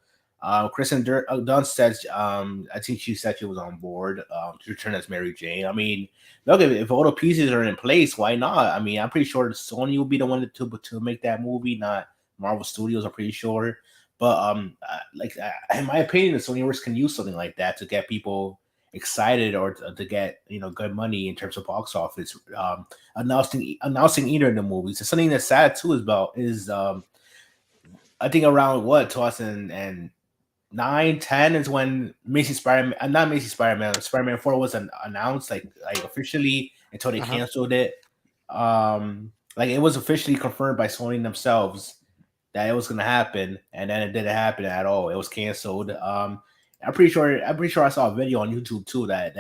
Speaker 5: Kristen Dunst says, I think she said she was on board to return as Mary Jane. I mean, look, if all the pieces are in place, why not? I mean, I'm pretty sure Sony will be the one to make that movie, not Marvel Studios. I'm pretty sure. But in my opinion, the Sony Universe can use something like that to get people excited or to get good money in terms of box office. Announcing either of the movies. And something that's sad too is I think around what 2009, 10 is when Amazing Spider-Man, not Amazing Spider-Man, Spider-Man 4 was announced like officially until they
Speaker 4: Uh-huh.
Speaker 5: canceled it. Like it was officially confirmed by Sony themselves that it was gonna happen, and then it didn't happen at all. It was canceled. I'm pretty sure I saw a video on YouTube too that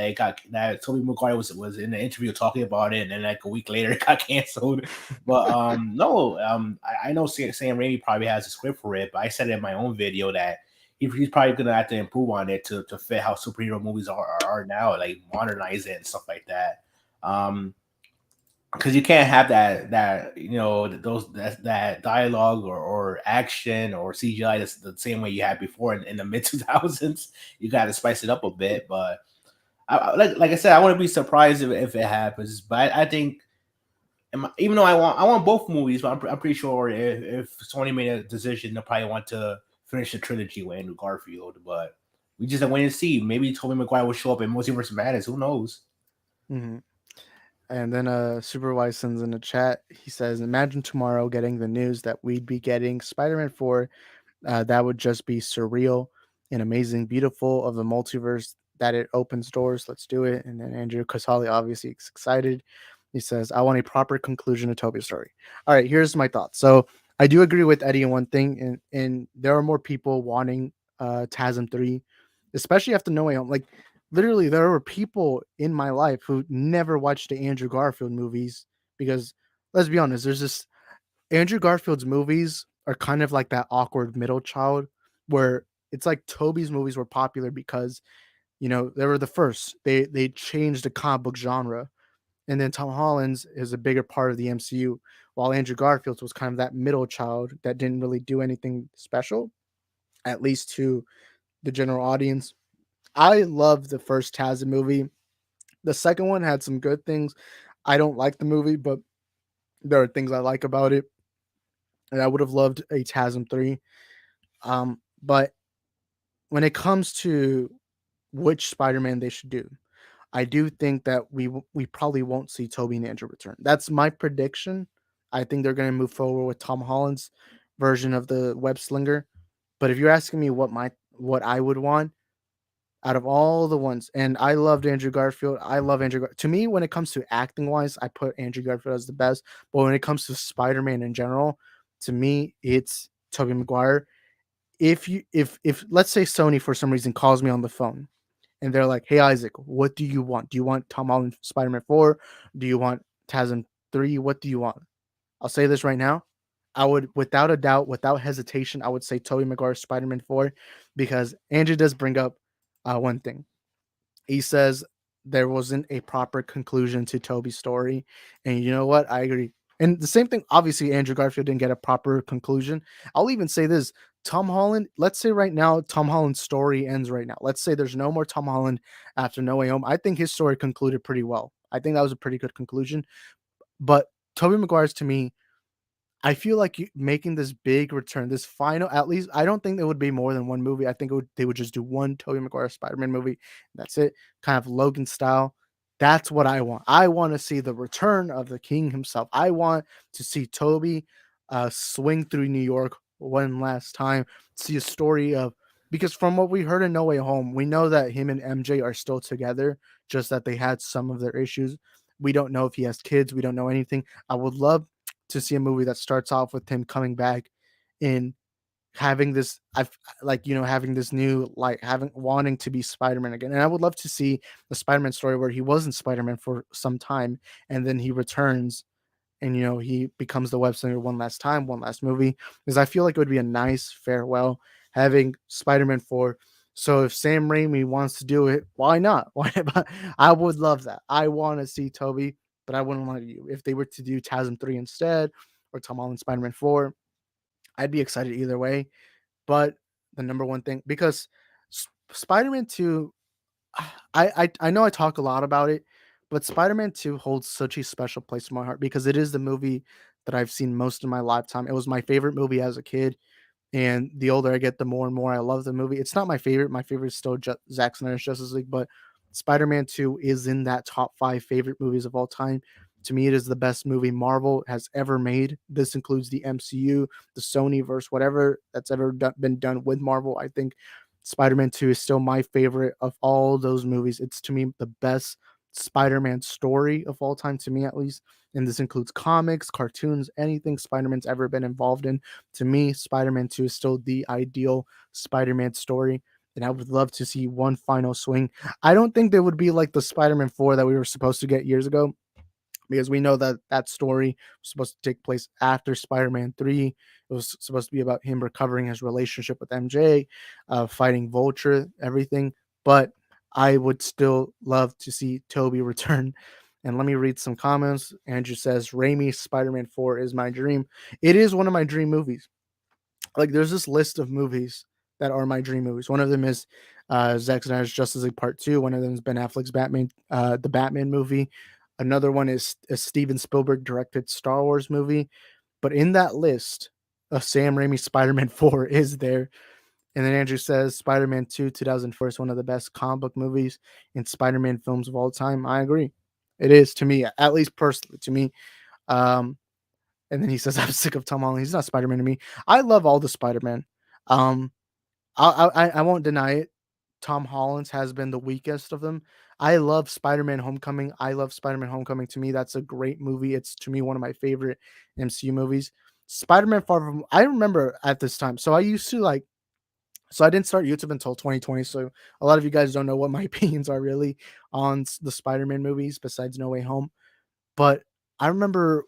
Speaker 5: Tobey Maguire was in the interview talking about it, and then like a week later it got canceled. But no, I know Sam Raimi probably has a script for it, but I said in my own video that he's probably gonna have to improve on it to fit how superhero movies are now, like modernize it and stuff like that. Because you can't have that that dialogue or action or CGI that's the same way you had before in the mid 2000s. You got to spice it up a bit, but like I said, I wouldn't be surprised if it happens. But I think even though I want both movies, but I'm pretty sure if Sony made a decision, they'll probably want to finish the trilogy with Andrew Garfield. But we just have to wait and see. Maybe Tobey Maguire will show up in Multiverse of Madness. Who knows?
Speaker 4: Mhm. And then Superwise sends in a chat. He says, "Imagine tomorrow getting the news that we'd be getting Spider-Man 4. That would just be surreal and amazing, beautiful of the multiverse that it opens doors. Let's do it." And then Andrew Casali obviously is excited. He says, "I want a proper conclusion to Toby's story." All right, here's my thoughts. So I do agree with Eddie in one thing, and there are more people wanting TASM 3, especially after No Way Home. Like literally, there were people in my life who never watched the Andrew Garfield movies because let's be honest, there's this Andrew Garfield's movies are kind of like that awkward middle child where it's like Toby's movies were popular because, they were the first. They changed the comic book genre. And then Tom Holland's is a bigger part of the MCU, while Andrew Garfield's was kind of that middle child that didn't really do anything special, at least to the general audience. I love the first Taz movie. The second one had some good things. I don't like the movie, but there are things I like about it. And I would have loved a TASM 3. But when it comes to which Spider-Man they should do, I do think that we probably won't see Toby and Andrew return. That's my prediction. I think they're going to move forward with Tom Holland's version of the web slinger. But if you're asking me what I would want out of all the ones, and I loved Andrew Garfield. I love to me, when it comes to acting wise, I put Andrew Garfield as the best. But when it comes to Spider-Man in general, to me, it's Tobey Maguire. If let's say Sony for some reason calls me on the phone and they're like, "Hey Isaac, what do you want? Do you want Tom Holland Spider-Man 4? Do you want TASM 3? What do you want?" I'll say this right now. I would, without a doubt, without hesitation, I would say Tobey Maguire Spider-Man 4 because Andrew does bring up one thing. He says there wasn't a proper conclusion to Toby's story. And you know what? I agree. And the same thing, obviously, Andrew Garfield didn't get a proper conclusion. I'll even say this: Tom Holland, let's say right now, Tom Holland's story ends right now. Let's say there's no more Tom Holland after No Way Home. I think his story concluded pretty well. I think that was a pretty good conclusion. But Tobey Maguire's, to me, I feel like making this big return, this final, at least, I don't think there would be more than one movie. I think they would just do one Tobey Maguire Spider-Man movie. That's it. Kind of Logan style. That's what I want. I want to see the return of the king himself. I want to see Toby swing through New York one last time. See a story of, because from what we heard in No Way Home, we know that him and MJ are still together, just that they had some of their issues. We don't know if he has kids. We don't know anything. I would love to see a movie that starts off with him coming back in having this, I've like, having this new, like, having wanting to be Spider-Man again. And I would love to see the Spider-Man story where he wasn't Spider-Man for some time and then he returns and he becomes the web slinger one last time, one last movie, because I feel like it would be a nice farewell having Spider-Man 4. So if Sam Raimi wants to do it, why not? Why not? I would love that. I want to see Toby, but I wouldn't want you if they were to do TASM 3 instead or Tom Holland Spider-Man 4. I'd be excited either way. But the number one thing, because Spider-Man 2, I know I talk a lot about it, but Spider-Man 2 holds such a special place in my heart because it is the movie that I've seen most in my lifetime. It was my favorite movie as a kid, and the older I get, the more and more I love the movie. It's not my favorite. My favorite is still Zack Snyder's Justice League, but Spider-Man 2 is in that top 5 favorite movies of all time. To me, it is the best movie Marvel has ever made. This includes the MCU, the Sony verse, whatever that's ever been done with Marvel. I think Spider-Man 2 is still my favorite of all those movies. It's to me the best Spider-Man story of all time, to me at least. And this includes comics, cartoons, anything Spider-Man's ever been involved in. To me, Spider-Man 2 is still the ideal Spider-Man story. And I would love to see one final swing. I don't think there would be like the Spider-Man 4 that we were supposed to get years ago, because we know that that story was supposed to take place after Spider-Man 3. It was supposed to be about him recovering his relationship with MJ, fighting Vulture, everything. But I would still love to see Toby return. And let me read some comments. Andrew says, Raimi's Spider-Man 4 is my dream. It is one of my dream movies. Like, there's this list of movies that are my dream movies. One of them is Zack Snyder's Justice League Part 2. One of them is Ben Affleck's Batman, the Batman movie. Another one is a Steven Spielberg directed Star Wars movie. But in that list, a Sam Raimi Spider-Man 4 is there. And then Andrew says Spider-Man 2 2004 is one of the best comic book movies and Spider-Man films of all time. I agree. It is, to me, at least personally to me. Um, and then he says, I'm sick of Tom Holland. He's not Spider-Man to me. I love all the Spider-Man. Um, I won't deny it. Tom Holland's has been the weakest of them. I love Spider-Man Homecoming. I love Spider-Man Homecoming. To me, that's a great movie. It's, to me, one of my favorite MCU movies. Spider-Man Far From, I remember at this time. So I used to like, so I didn't start YouTube until 2020. So a lot of you guys don't know what my opinions are really on the Spider-Man movies besides No Way Home. But I remember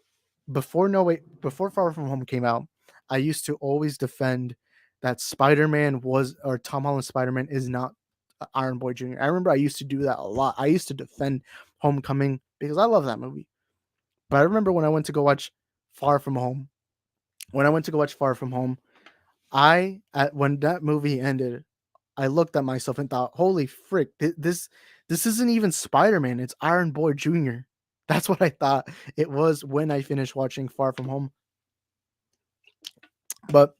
Speaker 4: before Far From Home came out, I used to always defend that Spider-Man was, or Tom Holland's Spider-Man is not Iron Boy Jr. I remember I used to do that a lot. I used to defend Homecoming because I love that movie. But I remember when I went to go watch Far From Home, when that movie ended, I looked at myself and thought, "Holy frick! This isn't even Spider-Man. It's Iron Boy Jr." That's what I thought it was when I finished watching Far From Home. But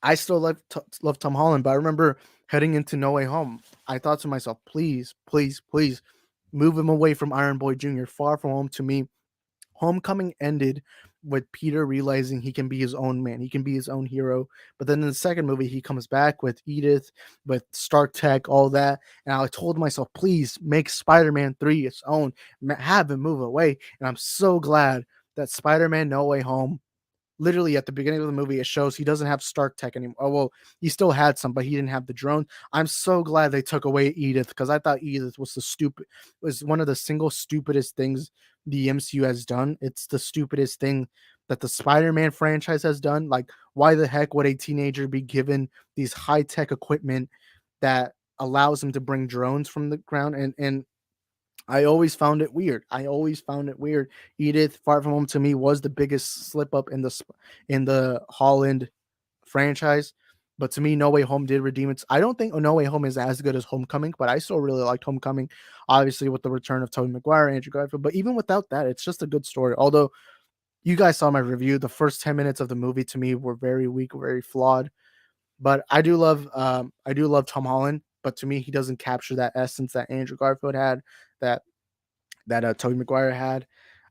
Speaker 4: I still love Tom Holland. But I remember heading into No Way Home, I thought to myself, "Please, please, please, move him away from Iron Boy Jr." Far From Home, to me, Homecoming ended with Peter realizing he can be his own man. He can be his own hero. But then in the second movie, he comes back with Edith, with Stark Tech, all that. And I told myself, please make Spider-Man 3 its own. Have him move away. And I'm so glad that Spider-Man No Way Home, literally at the beginning of the movie, it shows he doesn't have Stark Tech anymore. Oh, well, he still had some, but he didn't have the drone. I'm so glad they took away Edith, because I thought Edith was one of the single stupidest things the MCU has done. It's the stupidest thing that the Spider-Man franchise has done. Like, why the heck would a teenager be given these high-tech equipment that allows him to bring drones from the ground? And I always found it weird. Edith Far From Home, to me, was the biggest slip up in the Holland franchise. But to me, No Way Home did redeem it. I don't think No Way Home is as good as Homecoming, but I still really liked Homecoming. Obviously, with the return of Tobey Maguire, Andrew Garfield. But even without that, it's just a good story. Although you guys saw my review, the first 10 minutes of the movie to me were very weak, very flawed. But I do love Tom Holland. But to me, he doesn't capture that essence that Andrew Garfield had, that Tobey Maguire had.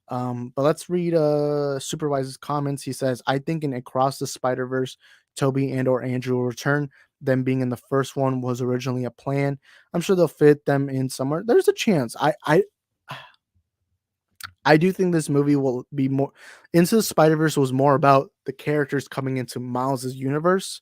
Speaker 4: But let's read Supervisor's comments. He says, I think in Across the Spider-Verse, Toby and or Andrew will return. Them being in the first one was originally a plan. I'm sure they'll fit them in somewhere. There's a chance. I do think this movie will be more, Into the Spider-Verse was more about the characters coming into Miles's universe.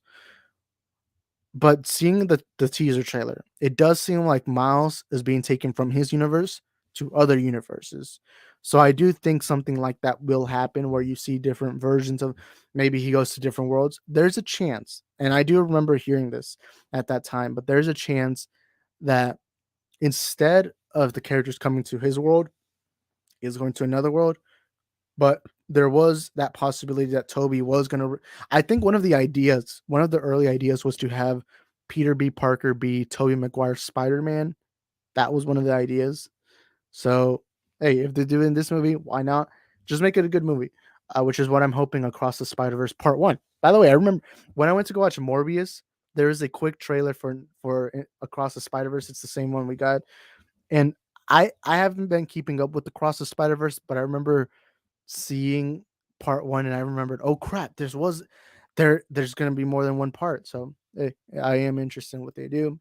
Speaker 4: But seeing the teaser trailer, it does seem like Miles is being taken from his universe to other universes. So I do think something like that will happen where you see different versions of, maybe he goes to different worlds. There's a chance, and I do remember hearing this at that time, but there's a chance that instead of the characters coming to his world, is going to another world. But there was that possibility that Toby was going to. I think one of the early ideas was to have Peter B. Parker be Toby Maguire's Spider Man. That was one of the ideas. So, hey, if they're doing this movie, why not? Just make it a good movie, which is what I'm hoping Across the Spider Verse Part 1. By the way, I remember when I went to go watch Morbius, there is a quick trailer for Across the Spider Verse. It's the same one we got. And I haven't been keeping up with the Across the Spider Verse, but I remember seeing part one, and I remembered, oh crap, there's gonna be more than one part. So hey, I am interested in what they do.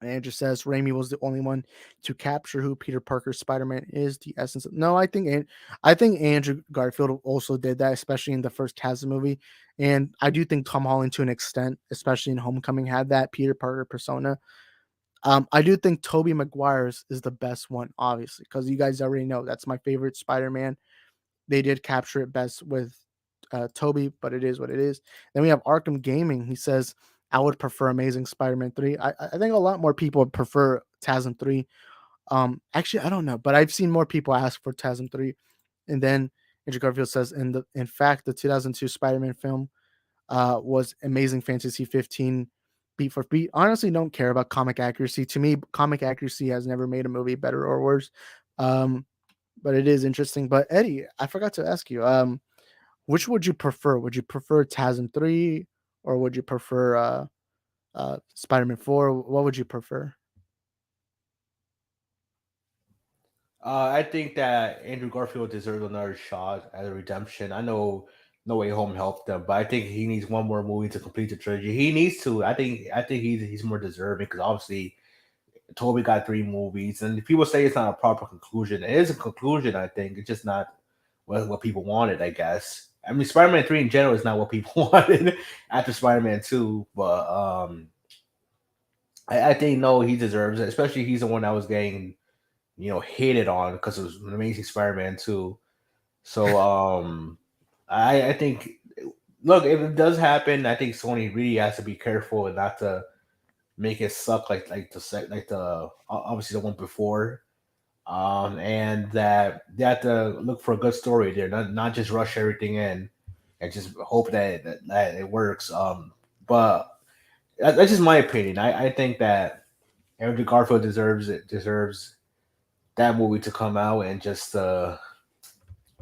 Speaker 4: And it just says Raimi was the only one to capture who Peter Parker's Spider-Man is. The essence of no, I think Andrew Garfield also did that, especially in the first Taz movie. And I do think Tom Holland, to an extent, especially in Homecoming, had that Peter Parker persona. I do think Tobey Maguire's is the best one, obviously, because you guys already know that's my favorite Spider-Man. They did capture it best with Toby, but it is what it is. Then we have Arkham Gaming. He says, I would prefer Amazing Spider-Man 3. I think a lot more people would prefer TASM 3. Actually, I don't know, but I've seen more people ask for TASM 3. And then Andrew Garfield says, in fact, the 2002 Spider-Man film was Amazing Fantasy 15 beat for beat. Honestly, don't care about comic accuracy. To me, comic accuracy has never made a movie better or worse. But it is interesting. But Eddie, I forgot to ask you, which would you prefer? Would you prefer TASM 3 or would you prefer Spider-Man 4? What would you prefer?
Speaker 5: I think that Andrew Garfield deserves another shot at a redemption. I know No Way Home helped them, but I think he needs one more movie to complete the trilogy. He needs to. I think he's more deserving because obviously Toby got three movies, and if people say it's not a proper conclusion, it is a conclusion. I think it's just not what people wanted. I guess. I mean, Spider-Man 3 in general is not what people wanted after Spider-Man 2, but I think no, he deserves it. Especially he's the one that was getting hated on because it was an Amazing Spider-Man 2. So I think look, if it does happen, I think Sony really has to be careful and not to make it suck like the obviously the one before. And that they have to look for a good story there, not just rush everything in and just hope that it works. But that's just my opinion. I think that Andrew Garfield deserves that movie to come out and just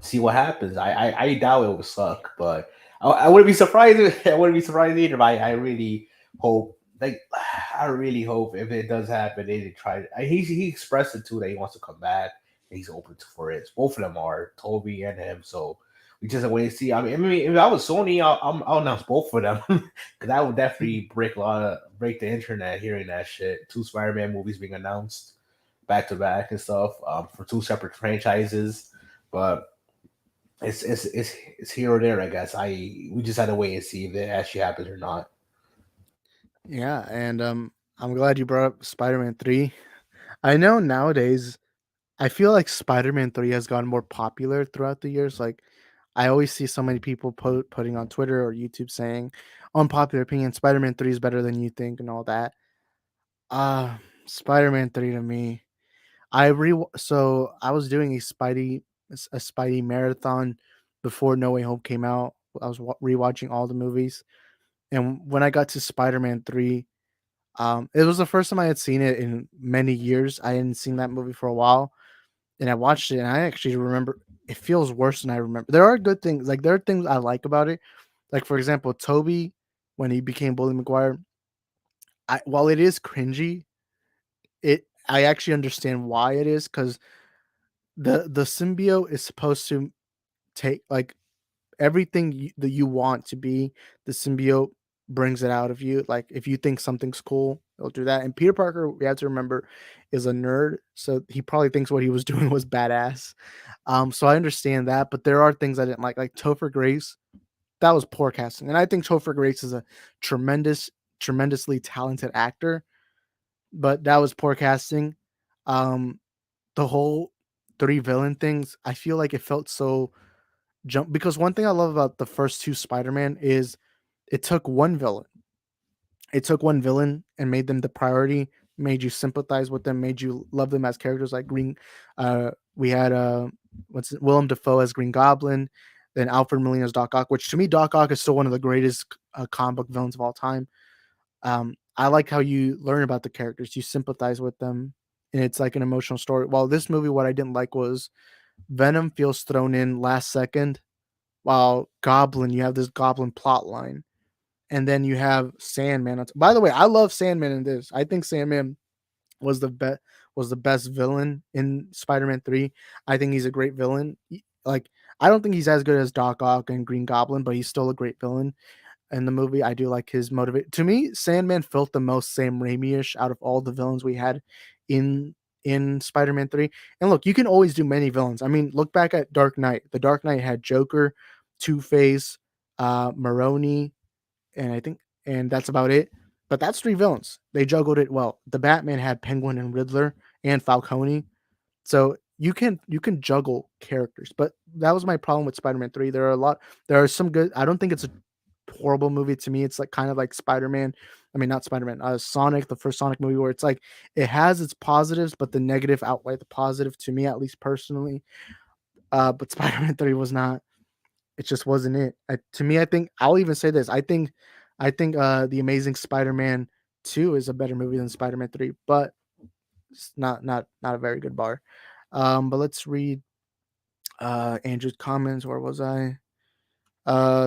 Speaker 5: see what happens. I doubt it will suck, but I wouldn't be surprised. I wouldn't be surprised either. But I really hope, like, I really hope if it does happen, they try. He expressed it too that he wants to come back. And he's open for it. Both of them are Toby and him. So we just wait to see. I mean, if I was Sony, I'll announce both of them because that would definitely break the internet hearing that shit. Two Spider-Man movies being announced back to back and stuff for two separate franchises, but it's here or there, I guess. We just had to wait and see if it actually happens or not.
Speaker 4: Yeah, and I'm glad you brought up Spider-Man 3. I know nowadays I feel like Spider-Man 3 has gotten more popular throughout the years. Like I always see so many people putting on Twitter or YouTube saying, unpopular opinion, Spider-Man 3 is better than you think and all that. Spider-Man 3 to me. So I was doing a Spidey marathon before No Way Home came out. I was rewatching all the movies, and when I got to Spider-Man 3, it was the first time I had seen it in many years. I hadn't seen that movie for a while, and I watched it, and I actually remember it feels worse than I remember. There are good things, like there are things I like about it. Like for example, Toby, when he became Bully Maguire, while it is cringy, I actually understand why it is because the symbiote is supposed to take like everything that you want to be. The symbiote brings it out of you. Like if you think something's cool, it'll do that. And Peter Parker, we have to remember, is a nerd, so he probably thinks what he was doing was badass. So I understand that, but there are things I didn't like Topher Grace. that was poor casting. And I think Topher Grace is a tremendously talented actor, but that was poor casting. Um, the whole three villain things, I feel like it felt so jump because one thing I love about the first two Spider-Man is it took one villain. It took one villain and made them the priority, made you sympathize with them, made you love them as characters like Green we had Willem Dafoe as Green Goblin, then Alfred Molina's Doc Ock, which to me Doc Ock is still one of the greatest comic book villains of all time. I like how you learn about the characters, you sympathize with them, and it's like an emotional story. While this movie, what I didn't like was Venom feels thrown in last second, while Goblin, you have this Goblin plot line, and then you have Sandman. By the way, I love Sandman in this. I think Sandman was the best villain in Spider-Man 3. I think he's a great villain. Like I don't think he's as good as Doc Ock and Green Goblin, but he's still a great villain in the movie. I do like his motivate. To me, Sandman felt the most Sam Raimi-ish out of all the villains we had in Spider-Man 3. And look, you can always do many villains. I mean, look back at Dark Knight. The Dark Knight had Joker, Two-Face, Maroni, and I think and that's about it. But that's three villains. They juggled it well. The Batman had Penguin and Riddler and Falcone. So you can juggle characters. But that was my problem with Spider-Man 3. There are some good. I don't think it's a horrible movie to me. It's like kind of like Spider-Man. I mean, not Spider-Man. Sonic, the first Sonic movie, where it's like it has its positives, but the negative outweigh the positive to me, at least personally. But Spider-Man 3 was not. It just wasn't it. To me, I think I'll even say this. I think the Amazing Spider-Man 2 is a better movie than Spider-Man 3, but it's not a very good bar. But let's read Andrew's comments. Where was I?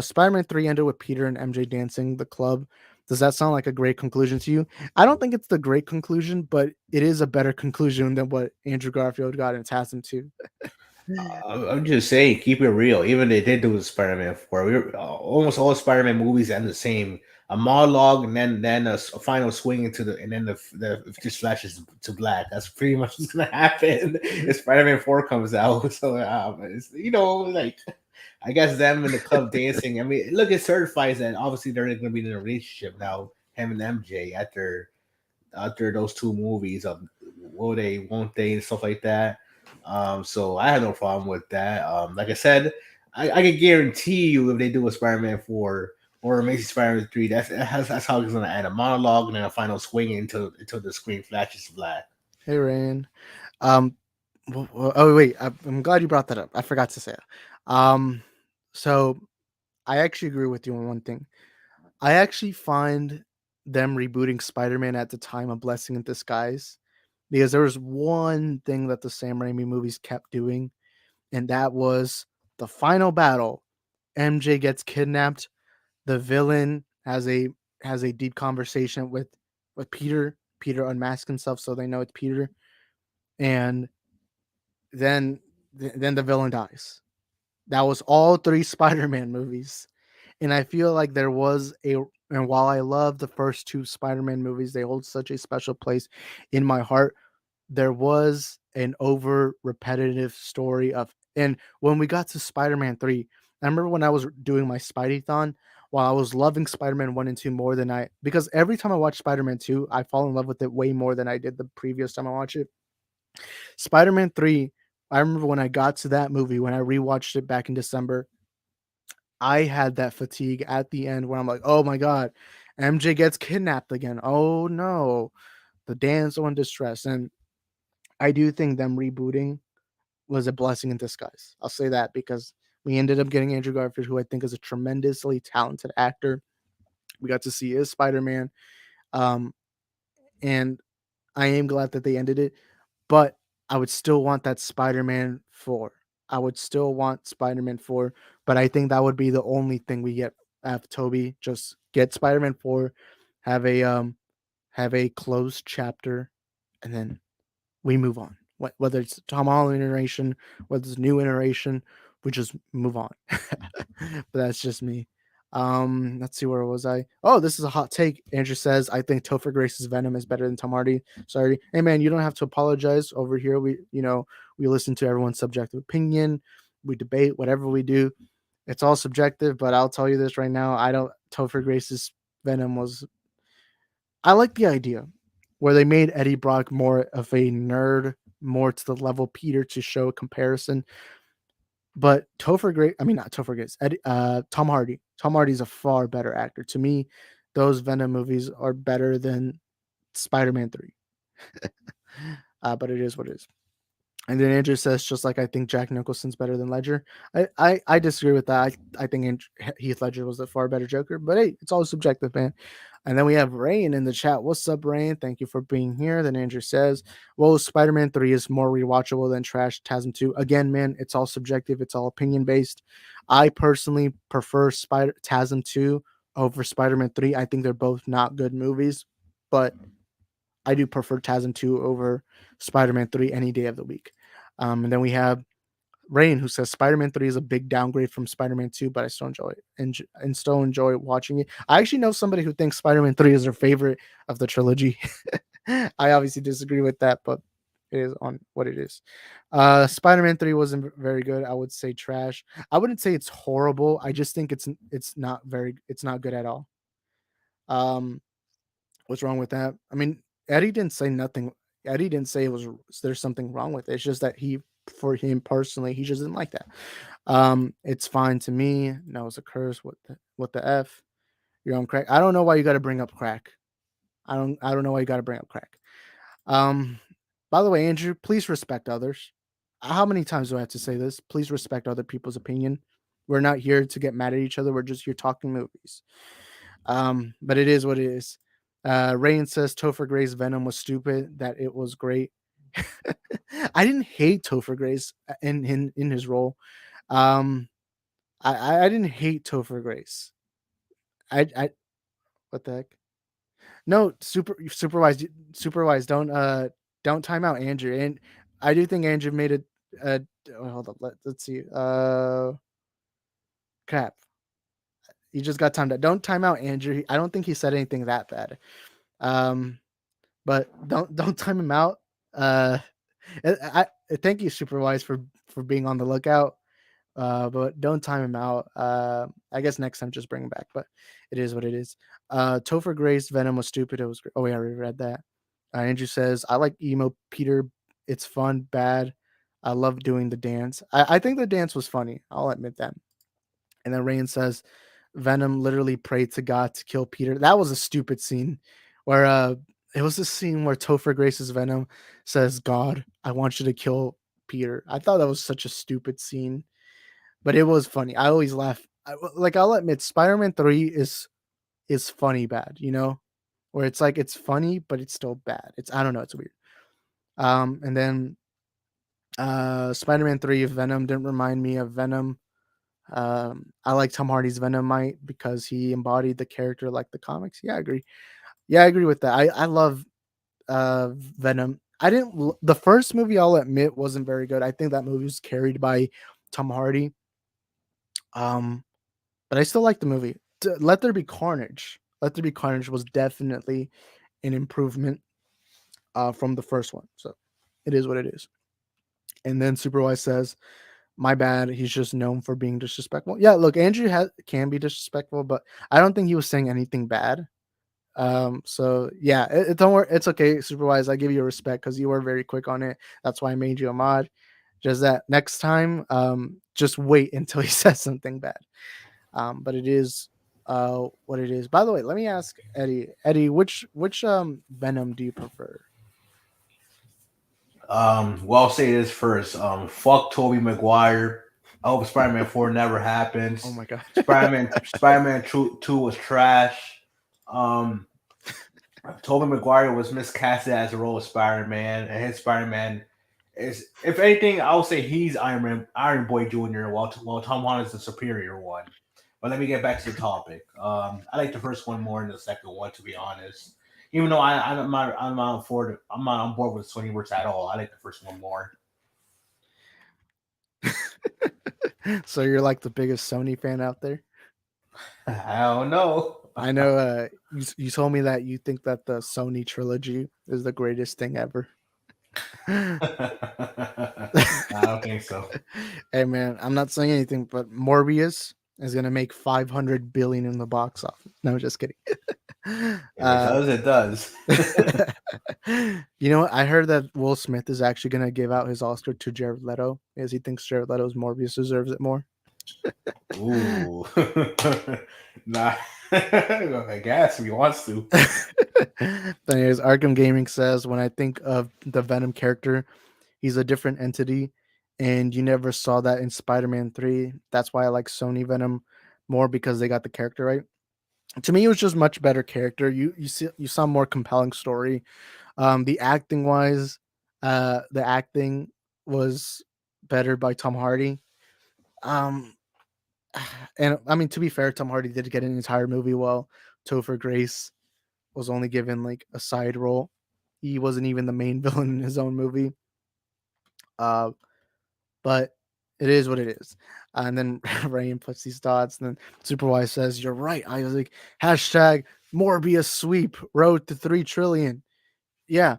Speaker 4: Spider-Man 3 ended with Peter and MJ dancing the club. Does that sound like a great conclusion to you? I don't think it's the great conclusion, but it is a better conclusion than what Andrew Garfield got in Task 2.
Speaker 5: I'm just saying, keep it real. Even they did do with Spider-Man 4. We were, almost all Spider-Man movies end the same: a monologue, and then a final swing into the, and then the it just flashes to black. That's pretty much what's gonna happen if Spider-Man 4 comes out. So it's, like I guess them in the club dancing. I mean, look, it certifies that obviously they're going to be in a relationship now. Him and MJ after those two movies of will they, won't they, and stuff like that. So I have no problem with that. Like I said, I can guarantee you if they do a Spider-Man 4 or Amazing Spider-Man 3, that's how it's gonna end, a monologue and then a final swing until the screen flashes black.
Speaker 4: Hey, Rain. Um, oh wait, I'm glad you brought that up. I forgot to say it. Um, so I actually agree with you on one thing. I actually find them rebooting Spider-Man at the time a blessing in disguise because there was one thing that the Sam Raimi movies kept doing, and that was the final battle. MJ gets kidnapped. The villain has a deep conversation with Peter. Peter unmasks himself so they know it's Peter, and then the villain dies. That was all three Spider-Man movies. And I feel like there was and while I love the first two Spider-Man movies, they hold such a special place in my heart. There was an over repetitive story and when we got to Spider-Man 3, I remember when I was doing my Spidey-thon, while I was loving Spider-Man 1 and 2 more than because every time I watch Spider-Man 2, I fall in love with it way more than I did the previous time I watched it. Spider-Man 3, I remember when I got to that movie, when I rewatched it back in December, I had that fatigue at the end where I'm like, oh my God, MJ gets kidnapped again. Oh no, the damsel in distress. And I do think them rebooting was a blessing in disguise. I'll say that because we ended up getting Andrew Garfield, who I think is a tremendously talented actor. We got to see his Spider-Man. Um, and I am glad that they ended it, but I would still want that Spider-Man 4. I would still want Spider-Man 4, but I think that would be the only thing we get at Toby. Just get Spider-Man 4, have a closed chapter, and then we move on. Whether it's Tom Holland iteration, whether it's new iteration, we just move on. But that's just me. Let's see, where was I? Oh, this is a hot take. Andrew says, I think Topher Grace's Venom is better than Tom Hardy. Sorry. Hey man, you don't have to apologize over here. We listen to everyone's subjective opinion. We debate whatever we do. It's all subjective, but I'll tell you this right now. I don't. Topher Grace's Venom was. I like the idea where they made Eddie Brock more of a nerd, more to the level Peter to show a comparison. But Topher Grace, I mean not Topher Grace, Tom Hardy. Tom Hardy's a far better actor. To me, those Venom movies are better than Spider-Man 3. But it is what it is. And then Andrew says, just like I think Jack Nicholson's better than Ledger. I disagree with that. I think Heath Ledger was the far better Joker. But hey, it's all subjective, man. And then we have Rain in the chat. What's up, Rain? Thank you for being here. Then Andrew says, well, Spider-Man 3 is more rewatchable than Trash TASM 2. Again, man, it's all subjective. It's all opinion-based. I personally prefer TASM 2 over Spider-Man 3. I think they're both not good movies. But I do prefer TASM 2 over Spider-Man 3 any day of the week. And then we have Rain, who says Spider-Man 3 is a big downgrade from Spider-Man 2, but I still enjoy it and still enjoy watching it. I actually know somebody who thinks Spider-Man 3 is their favorite of the trilogy. I obviously disagree with that, but it is on what it is. Spider-Man 3 wasn't very good. I would say trash. I wouldn't say it's horrible. I just think it's not good at all. What's wrong with that? I mean, Eddie didn't say nothing. Eddie didn't say there's something wrong with it. It's just that for him personally, he just didn't like that. It's fine to me. No, it's a curse. What the F? You're on crack. I don't know why you got to bring up crack. I don't know why you got to bring up crack. By the way, Andrew, please respect others. How many times do I have to say this? Please respect other people's opinion. We're not here to get mad at each other. We're just here talking movies. But it is what it is. Rain says Topher Grace's Venom was stupid, that it was great. I didn't hate Topher Grace in his role. I didn't hate Topher Grace. I what the heck? No, supervised. Don't time out Andrew. And I do think Andrew made it. Hold up. Let's see. Crap. You just got timed out. Don't time out Andrew. I don't think he said anything that bad. But don't time him out. I thank you, Superwise, for being on the lookout. But don't time him out. I guess next time just bring him back. But it is what it is. Topher Grace Venom was stupid. It was great. Oh, yeah, I already read that. Andrew says I like emo Peter. It's fun, bad. I love doing the dance. I think the dance was funny. I'll admit that. And then Rain says Venom literally prayed to God to kill Peter. That was a stupid scene where it was a scene where Topher Grace's Venom says, God, I want you to kill Peter. I thought that was such a stupid scene, but it was funny. I always laugh. I'll admit Spider-Man 3 is funny bad, where it's like it's funny, but it's still bad. I don't know, it's weird. And then Spider-Man 3 Venom didn't remind me of Venom. I like Tom Hardy's Venomite because he embodied the character like the comics. Yeah, I agree. Yeah, I agree with that. I love Venom. The first movie, I'll admit, wasn't very good. I think that movie was carried by Tom Hardy. But I still like the movie. Let There Be Carnage. Let There Be Carnage was definitely an improvement from the first one. So it is what it is. And then Superwise says, my bad. He's just known for being disrespectful. Yeah, look, Andrew can be disrespectful, but I don't think he was saying anything bad. So yeah, don't worry. It's okay, Superwise. I give you respect because you were very quick on it. That's why I made you a mod. Just that next time, just wait until he says something bad. But it is what it is. By the way, let me ask Eddie. Eddie, which Venom do you prefer?
Speaker 5: Well, I'll say this first. Fuck Tobey Maguire. I hope Spider-Man 4 never happens.
Speaker 4: Oh my god.
Speaker 5: Spider-Man 2 was trash. Tobey Maguire was miscasted as the role of Spider-Man, and his Spider-Man is, if anything, I would say he's Iron Boy Jr. While Tom Holland is the superior one. But let me get back to the topic. I like the first one more than the second one, to be honest. Even though I'm not on board with Sonyverse at all. I like the first one more.
Speaker 4: So you're like the biggest Sony fan out there?
Speaker 5: I don't know.
Speaker 4: I know you told me that you think that the Sony trilogy is the greatest thing ever.
Speaker 5: I don't think so.
Speaker 4: Hey man, I'm not saying anything, but Morbius is gonna make 500 billion in the box office. No, just kidding.
Speaker 5: If it
Speaker 4: uh,
Speaker 5: does, it does.
Speaker 4: you know what? I heard that Will Smith is actually gonna give out his Oscar to Jared Leto because he thinks Jared Leto's Morbius deserves it more.
Speaker 5: Ooh. Nah. I guess if he wants to.
Speaker 4: But anyways, Arkham Gaming says when I think of the Venom character, he's a different entity, and you never saw that in Spider-Man 3. That's why I like Sony Venom more because they got the character right. To me, it was just much better character. You saw more compelling story. The acting wise, the acting was better by Tom Hardy. Um, and I mean to be fair, Tom Hardy did get an entire movie while Topher Grace was only given like a side role. He wasn't even the main villain in his own movie. Uh, but it is what it is. And then Rain puts these dots, and then Superwise says, "You're right." I was like, hashtag Morbius sweep road to 3 trillion. Yeah,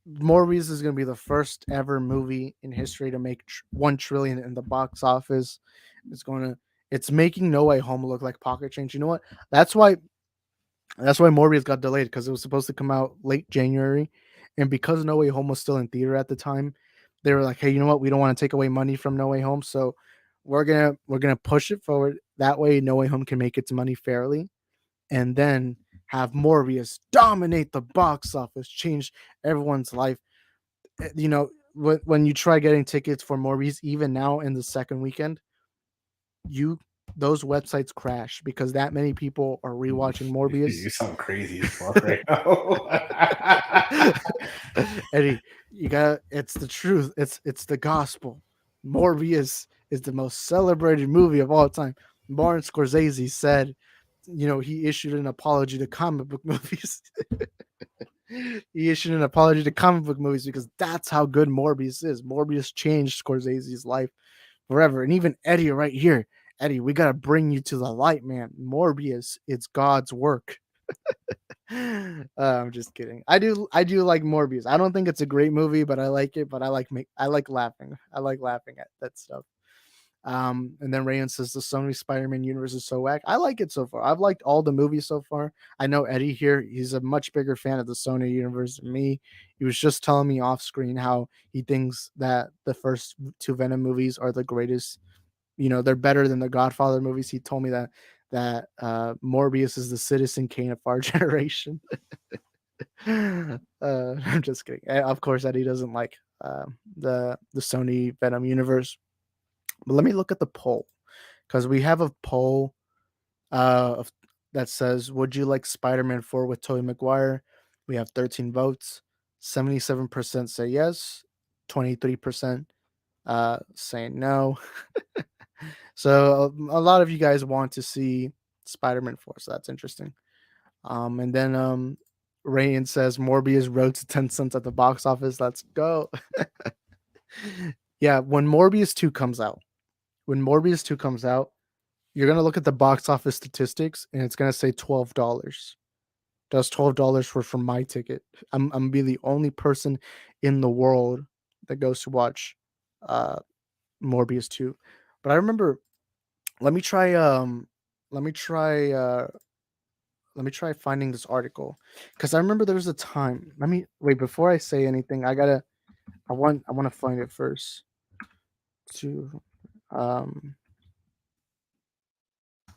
Speaker 4: Morbius is going to be the first ever movie in history to make 1 trillion in the box office. It's going to, it's making No Way Home look like pocket change. You know what? That's why Morbius got delayed because it was supposed to come out late January, and because No Way Home was still in theater at the time, they were like, "Hey, you know what? We don't want to take away money from No Way Home, so we're gonna push it forward. That way, No Way Home can make its money fairly, and then have Morbius dominate the box office, change everyone's life." You know, when you try getting tickets for Morbius, even now in the second weekend, you those websites crash because that many people are rewatching
Speaker 5: You
Speaker 4: Morbius.
Speaker 5: sound crazy as fuck right now.
Speaker 4: Eddie, you got it's the truth. It's the gospel. Morbius is the most celebrated movie of all time. Martin Scorsese said, you know, he issued an apology to comic book movies. He issued an apology to comic book movies because that's how good Morbius is. Morbius changed Scorsese's life forever. And even Eddie right here, Eddie, we gotta bring you to the light, man. Morbius, it's God's work. I'm just kidding. I do like Morbius. I don't think it's a great movie, but I like it. But I like laughing. I like laughing at that stuff. And then Rayan says the Sony Spider-Man universe is so whack. I like it so far. I've liked all the movies so far. I know Eddie here, he's a much bigger fan of the Sony universe than me. He was just telling me off screen how he thinks that the first two Venom movies are the greatest. You know, they're better than the Godfather movies. He told me that Morbius is the Citizen Kane of our generation. I'm just kidding. Of course, Eddie doesn't like the Sony Venom universe. But let me look at the poll because we have a poll of, that says, "Would you like Spider-Man 4 with Tobey Maguire?" We have 13 votes. 77% say yes. 23% saying no. So a lot of you guys want to see Spider-Man 4, so that's interesting. And then Rayan says Morbius road to 10 cents at the box office. Let's go. Yeah, when Morbius 2 comes out, you're gonna look at the box office statistics and it's gonna say $12. Does $12 for my ticket. I'm be the only person in the world that goes to watch uh Morbius 2. But I remember let me try let me try uh let me try finding this article because I remember there was a time. Let me wait before I say anything. I want to find it first. To um, I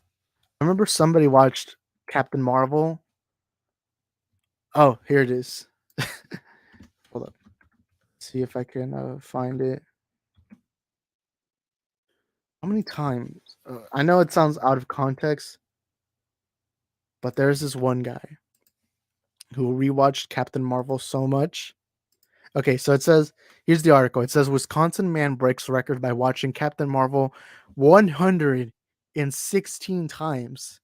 Speaker 4: remember somebody watched Captain Marvel. Oh, here it is. Hold up. See if I can find it. How many times? I know it sounds out of context, but there's this one guy who rewatched Captain Marvel so much. Okay, so it says, here's the article. It says Wisconsin man breaks record by watching Captain Marvel 116 times.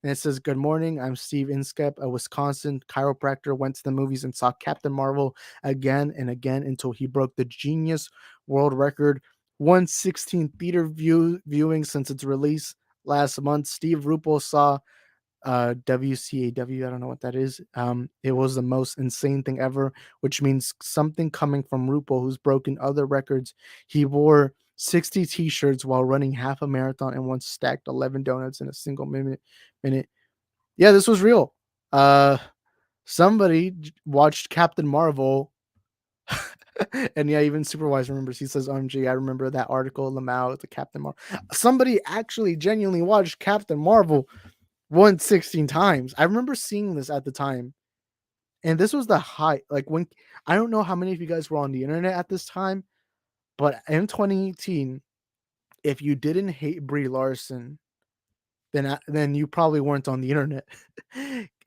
Speaker 4: And it says, "Good morning. I'm Steve Inskep, a Wisconsin chiropractor. Went to the movies and saw Captain Marvel again and again until he broke the Genius World Record 116 theater viewing since its release last month. Steve Ruppel saw WCAW. I don't know what that is. It was the most insane thing ever, which means something coming from RuPaul, who's broken other records. He wore 60 t-shirts while running half a marathon and once stacked 11 donuts in a single minute. Yeah, this was real. Somebody watched Captain Marvel. And yeah, even Superwise remembers. He says, "OMG, I remember that article, Lamau, the Captain Marvel." Somebody actually genuinely watched Captain Marvel 16 times. I remember seeing this at the time, and this was the height. Like, when I don't know how many of you guys were on the internet at this time, but in 2018, if you didn't hate Brie Larson, then you probably weren't on the internet.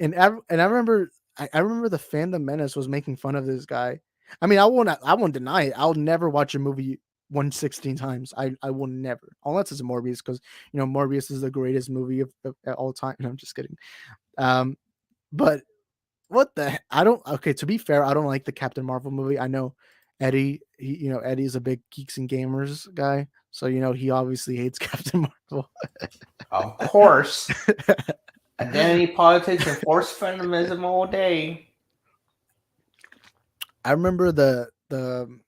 Speaker 4: and I remember I remember the fandom menace was making fun of this guy. I mean, I won't deny it. I'll never watch a movie 116 times. I will never, unless it's Morbius, because Morbius is the greatest movie of all time. No, I'm just kidding. But what the I don't okay, to be fair, I don't like the Captain Marvel movie. I know Eddie, Eddie's a big Geeks and Gamers guy, so he obviously hates Captain Marvel.
Speaker 5: Of course. Identity politics and forced feminism all day.
Speaker 4: I remember the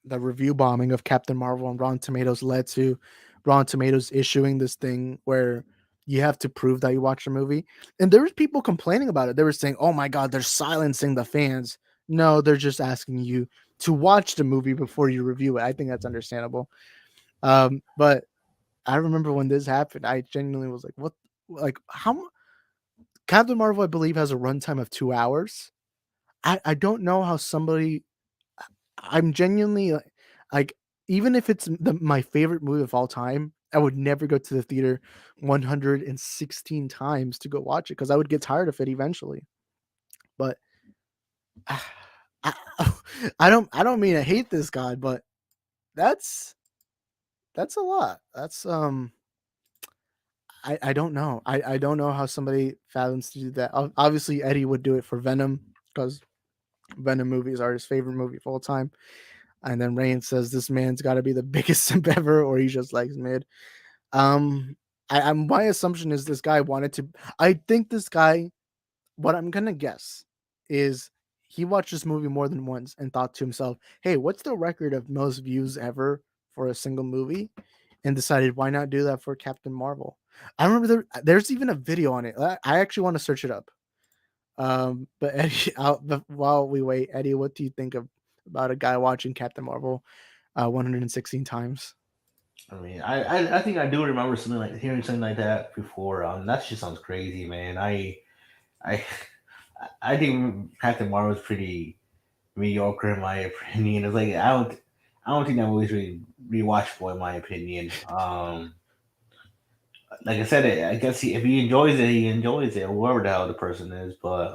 Speaker 4: review bombing of Captain Marvel on Rotten Tomatoes led to Rotten Tomatoes issuing this thing where you have to prove that you watched a movie. And there was people complaining about it. They were saying, "Oh my God, they're silencing the fans." No, they're just asking you to watch the movie before you review it. I think that's understandable. But I remember when this happened, I genuinely was like, "What? Like, how?" Captain Marvel, I believe, has a runtime of 2 hours. I don't know how somebody. I'm genuinely like, even if it's my favorite movie of all time, I would never go to the theater 116 times to go watch it because I would get tired of it eventually. But I, I don't mean to hate this guy, but that's a lot. That's I don't know. I don't know how somebody fathoms to do that. Obviously, Eddie would do it for Venom because Venom movies are his favorite movie of all time. And then Rain says this man's got to be the biggest simp ever, or he just likes mid. My assumption is this guy wanted to. I think this guy. What I'm gonna guess is he watched this movie more than once and thought to himself, "Hey, what's the record of most views ever for a single movie?" And decided, why not do that for Captain Marvel? I remember there's even a video on it. I actually want to search it up. But Eddie, while we wait, Eddie, what do you think about a guy watching Captain Marvel 116 times?
Speaker 5: I mean, I think I do remember something like hearing something like that before. That just sounds crazy, man. I I think Captain Marvel is pretty mediocre in my opinion. It's like I don't think that movie's really rewatchable in my opinion. Like I said, I guess if he enjoys it, he enjoys it, whoever the hell the person is. But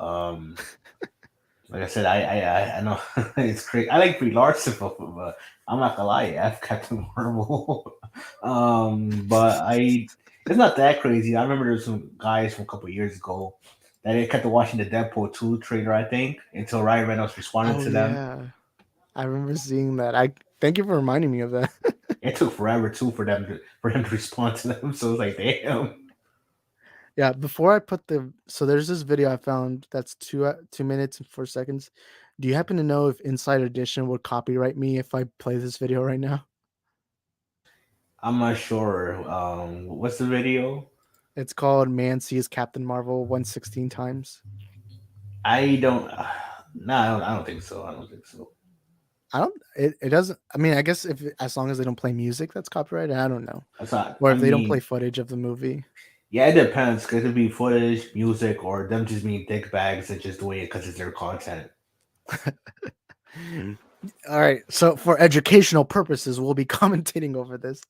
Speaker 5: like I said, I know it's crazy. I like Brie Larson, but I'm not gonna lie, F Captain Marvel. But it's not that crazy. I remember there's some guys from a couple of years ago that they kept watching the Deadpool 2 trailer, I think, until Ryan Reynolds responded
Speaker 4: Oh
Speaker 5: to them.
Speaker 4: yeah, I remember seeing that. I thank you for reminding me of that.
Speaker 5: It took forever too for him to respond to them. So it's like, damn.
Speaker 4: Yeah, before I put so there's this video I found that's 2 minutes and 4 seconds. Do you happen to know if Inside Edition would copyright me if I play this video right now?
Speaker 5: I'm not sure. What's the video?
Speaker 4: It's called "Man Sees Captain Marvel 116 times."
Speaker 5: I don't. No, I don't think so. I don't think so.
Speaker 4: I don't. It doesn't. I mean, I guess if as long as they don't play music, that's copyrighted. I don't know.
Speaker 5: That's not.
Speaker 4: Or
Speaker 5: I
Speaker 4: if they don't play
Speaker 5: mean,
Speaker 4: footage of the movie.
Speaker 5: yeah, it depends. It could be footage, music, or them just being dick bags and just doing it because it's their content.
Speaker 4: All right. So for educational purposes, we'll be commentating over this.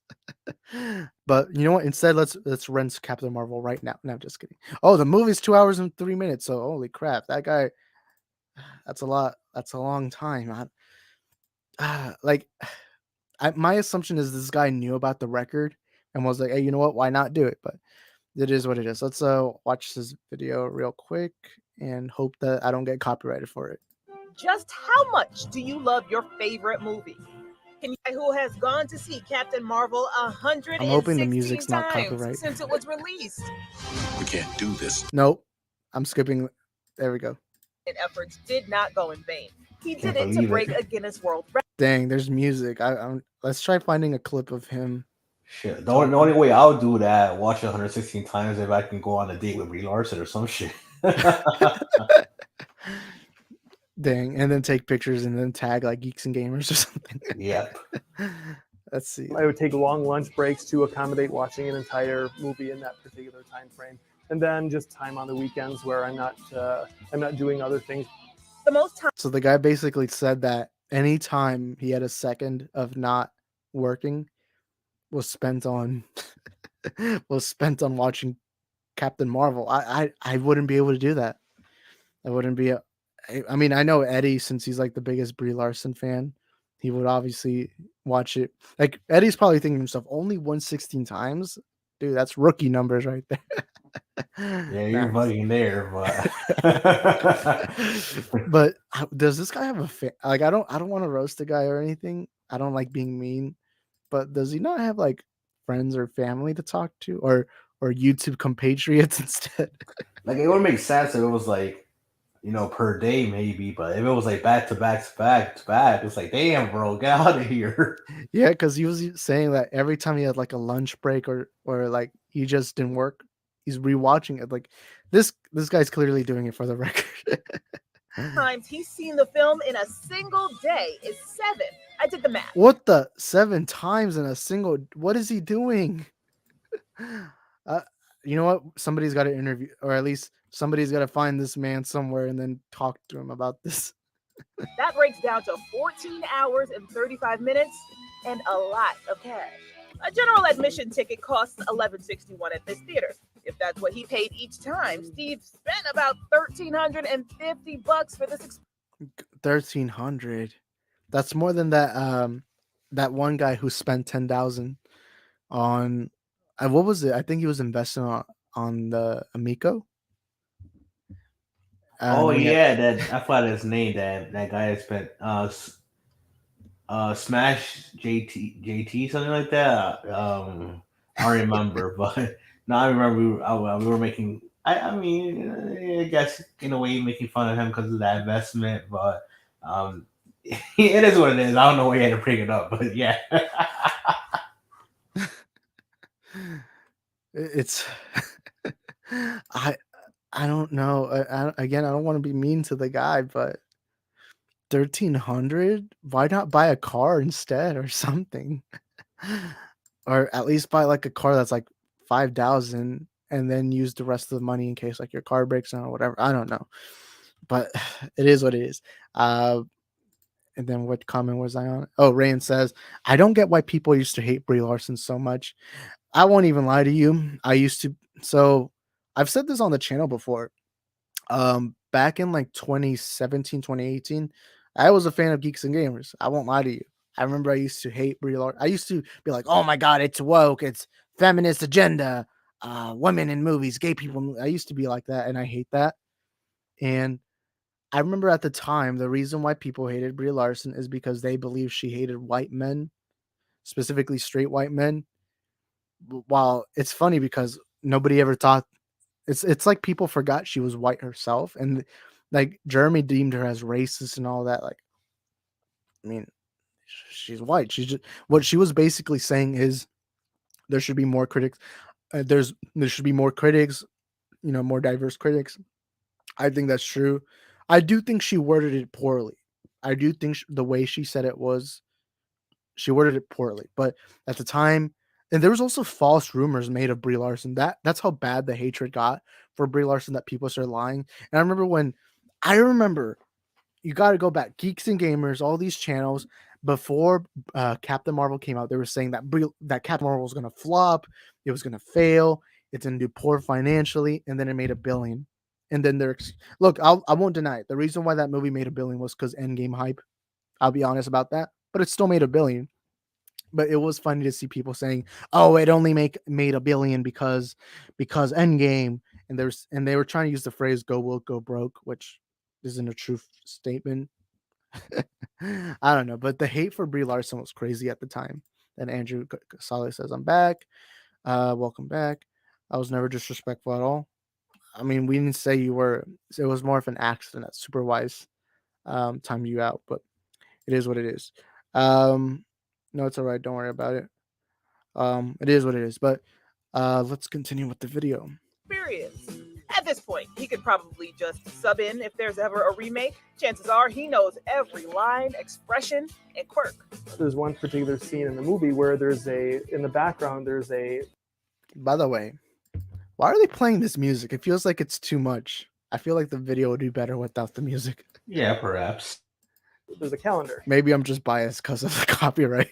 Speaker 4: But you know what? Instead, let's rent Captain Marvel right now. No, I'm just kidding. Oh, the movie's 2 hours and 3 minutes. So holy crap, that guy. That's a lot. That's a long time. Like, my assumption is this guy knew about the record and was like, "Hey, you know what? Why not do it?" But it is what it is. Let's watch this video real quick and hope that I don't get copyrighted for it.
Speaker 6: Just how much do you love your favorite movie? Who has gone to see Captain Marvel
Speaker 4: I'm hoping the
Speaker 6: 116
Speaker 4: music's not
Speaker 6: times
Speaker 4: copyright.
Speaker 6: since it was released?
Speaker 2: We can't do this.
Speaker 4: Nope. I'm skipping. There we go.
Speaker 6: efforts did not go in vain. He
Speaker 5: Can't
Speaker 6: did it to
Speaker 5: believe
Speaker 6: break
Speaker 5: it.
Speaker 6: a Guinness World Record.
Speaker 4: Dang, there's music. Let's try finding a clip of him.
Speaker 5: Shit. The only way I'll do that, watch it 116 times, if I can go on a date with Brie Larson or some shit.
Speaker 4: Dang, and then take pictures and then tag like Geeks and Gamers or something.
Speaker 5: Yep.
Speaker 4: Let's see.
Speaker 7: I would take long lunch breaks to accommodate watching an entire movie in that particular time frame, and then just time on the weekends where I'm not doing other things.
Speaker 6: The most time
Speaker 4: So the guy basically said that anytime he had a second of not working was spent on watching Captain Marvel. I wouldn't be able to do that. I wouldn't be. I mean, I know Eddie, since he's like the biggest Brie Larson fan, he would obviously watch it. Like Eddie's probably thinking to himself, only 116 times, dude. That's rookie numbers right there.
Speaker 5: Yeah, you're
Speaker 4: Nah.
Speaker 5: bugging there, but
Speaker 4: But does this guy have a fan? Like, I don't want to roast the guy or anything. I don't like being mean, but does he not have like friends or family to talk to, or YouTube compatriots instead?
Speaker 5: like it would make sense if it was like, per day maybe, but if it was like back to back to back to back, it's like, damn, bro, get out of here.
Speaker 4: Yeah, because he was saying that every time he had like a lunch break or like he just didn't work, he's rewatching it. Like this guy's clearly doing it for the record.
Speaker 6: times he's seen the film in a single day is 7. I did the math.
Speaker 4: What the 7 times in a single? What is he doing? You know what? Somebody's got to interview, or at least somebody's got to find this man somewhere and then talk to him about this.
Speaker 6: That breaks down to 14 hours and 35 minutes and a lot of cash. A general admission ticket costs $11.61 at this theater. If that's what he paid each time, Steve spent about $1,350 for this.
Speaker 4: 1,300. That's more than that one guy who spent 10,000 on what was it? I think he was investing on the Amico.
Speaker 5: Oh yeah, I forgot his name. That guy that spent Smash JT something like that. I remember, but no, I remember we were making. I mean, I guess in a way making fun of him because of that investment, but it is what it is. I don't know why you had to bring it up, but yeah.
Speaker 4: It's I don't know. Again, I don't want to be mean to the guy, but 1,300. Why not buy a car instead or something? Or at least buy like a car that's like 5,000 and then use the rest of the money in case like your car breaks down or whatever. I don't know, but it is what it is. And then what comment was I on? Oh, Rain says, I don't get why people used to hate Brie Larson so much. I won't even lie to you. I used to. So I've said this on the channel before. Back in like 2017, 2018, I was a fan of Geeks and Gamers. I won't lie to you. I remember I used to hate Brie Larson. I used to be like, oh my God, it's woke. It's feminist agenda. Women in movies, gay people. I used to be like that. And I hate that. And I remember at the time, the reason why people hated Brie Larson is because they believed she hated white men, specifically straight white men. While it's funny because nobody ever thought it's like people forgot she was white herself, and like Jeremy deemed her as racist and all that. Like, I mean, she's white. She's just what she was basically saying is there should be more critics. There should be more critics, more diverse critics. I think that's true. I do think she worded it poorly. I do think the way she said it was, she worded it poorly. But at the time, and there was also false rumors made of Brie Larson. That's how bad the hatred got for Brie Larson that people started lying. And I remember you got to go back, Geeks and Gamers, all these channels before Captain Marvel came out. They were saying that Captain Marvel was going to flop, it was going to fail, it's going to do poor financially, and then it made $1 billion. And then look, I won't deny it. The reason why that movie made $1 billion was because Endgame hype. I'll be honest about that, but it still made $1 billion. But it was funny to see people saying, "Oh, it only made $1 billion because Endgame," and they were trying to use the phrase "go woke, go broke," which isn't a true statement. I don't know, but the hate for Brie Larson was crazy at the time. And Andrew Saleh says, "I'm back. Welcome back. I was never disrespectful at all. I mean, we didn't say you were. It was more of an accident that Superwise timed you out, but it is what it is. Um, no, it's all right. Don't worry about it. It is what it is. But let's continue with the video.
Speaker 6: Experience. At this point, he could probably just sub in if there's ever a remake. Chances are he knows every line, expression, and quirk.
Speaker 7: There's one particular scene in the movie where in the background, there's a
Speaker 4: By the way, why are they playing this music? It feels like it's too much. I feel like the video would be better without the music.
Speaker 5: Yeah, perhaps.
Speaker 7: there's a calendar,
Speaker 4: Maybe I'm just biased because of the copyright.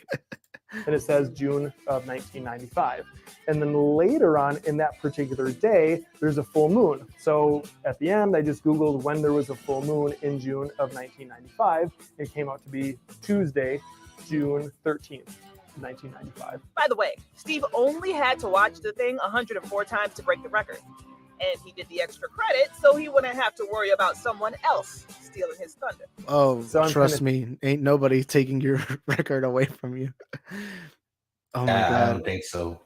Speaker 7: and it says June of 1995. And then later on in that particular day, there's a full moon. So at the end, I just Googled when there was a full moon in June of 1995. It came out to be Tuesday, June 13th, 1995.
Speaker 6: By the way, Steve only had to watch the thing 104 times to break the record. And he did the extra credit so he wouldn't have to worry about someone else stealing his thunder.
Speaker 4: Oh,
Speaker 7: So I'm
Speaker 4: trust
Speaker 7: kinda-
Speaker 4: me, ain't nobody taking your record away from you. Oh my
Speaker 5: I
Speaker 4: god,
Speaker 5: don't think so.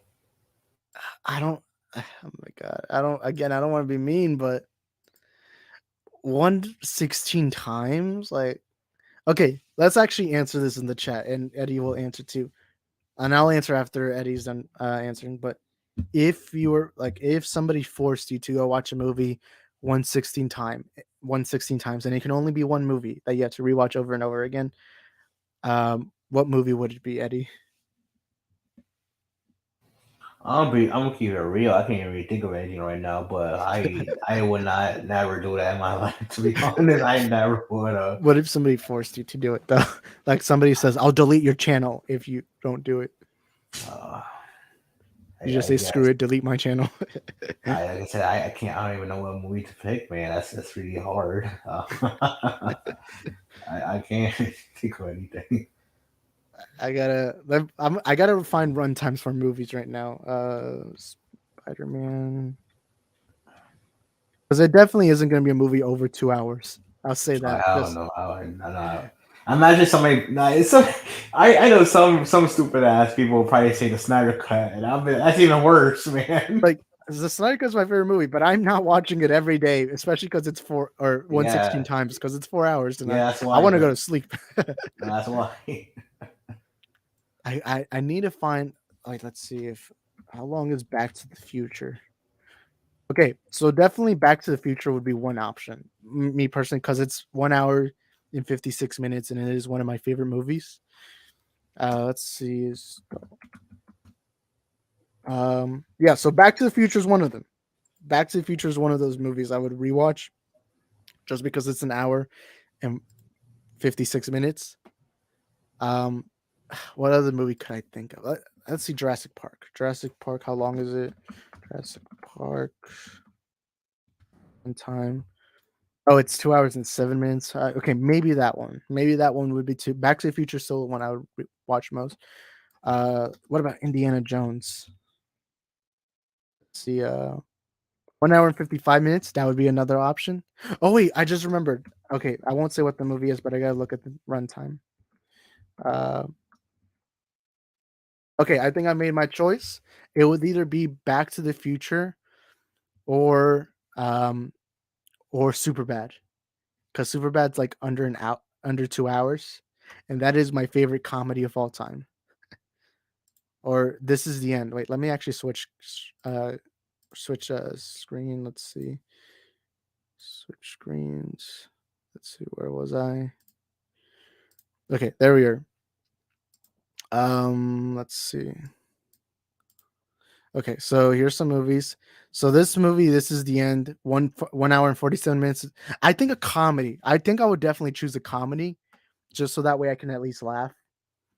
Speaker 4: I don't. Oh my god, I don't. Again, I don't want to be mean, but 116 times, like, okay, let's actually answer this in the chat, and Eddie will answer too, and I'll answer after Eddie's done answering. But if somebody forced you to go watch a movie 116 times, and it can only be one movie that you have to rewatch over and over again, what movie would it be, Eddie?
Speaker 5: I'm gonna keep it real. I can't really think of anything right now, but I would not never do that in my life. To be honest, I never would.
Speaker 4: What if somebody forced you to do it though? Like somebody says, "I'll delete your channel if you don't do it." You just say, "Screw it, delete my channel."
Speaker 5: Like I said, I can't. I don't even know what movie to pick, man. That's really hard. I can't think of anything.
Speaker 4: I gotta find run times for movies right now. Spider-Man, because it definitely isn't gonna be a movie over 2 hours. I'll say that.
Speaker 5: I don't know. I don't know. I imagine somebody. Nah, I know some stupid ass people will probably say the Snyder Cut, and that's even worse, man.
Speaker 4: Like, the Snyder Cut is my favorite movie, but I'm not watching it every day, especially because it's 116 times because it's 4 hours, and
Speaker 5: Yeah, that's
Speaker 4: I
Speaker 5: why.
Speaker 4: want to go to sleep.
Speaker 5: That's why.
Speaker 4: I need to find, like, let's see if how long is Back to the Future. Okay, so definitely Back to the Future would be one option. Me personally, because it's 1 hour and 56 minutes, and it is one of my favorite movies. Let's see. Yeah, so Back to the Future is one of them. Back to the Future is one of those movies I would rewatch just because it's an hour and 56 minutes. What other movie could I think of? Let's see Jurassic Park. Jurassic Park, how long is it? Jurassic Park. In time. Oh, it's 2 hours and 7 minutes. Okay, maybe that one. Maybe that one would be too. Back to the Future is still the one I would watch most. What about Indiana Jones? Let's see, 1 hour and 55 minutes. That would be another option. Oh wait, I just remembered. Okay, I won't say what the movie is, but I gotta look at the runtime. Okay, I think I made my choice. It would either be Back to the Future or Superbad. Because Superbad's like under 2 hours, and that is my favorite comedy of all time. Or This Is the End. Wait, let me actually switch screen. Let's see. Switch screens. Let's see, where was I? Okay, there we are. Let's see. Okay, so here's some movies. So this movie, This Is the End, 1 hour and 47 minutes. I think a comedy. I think I would definitely choose a comedy, just so that way I can at least laugh.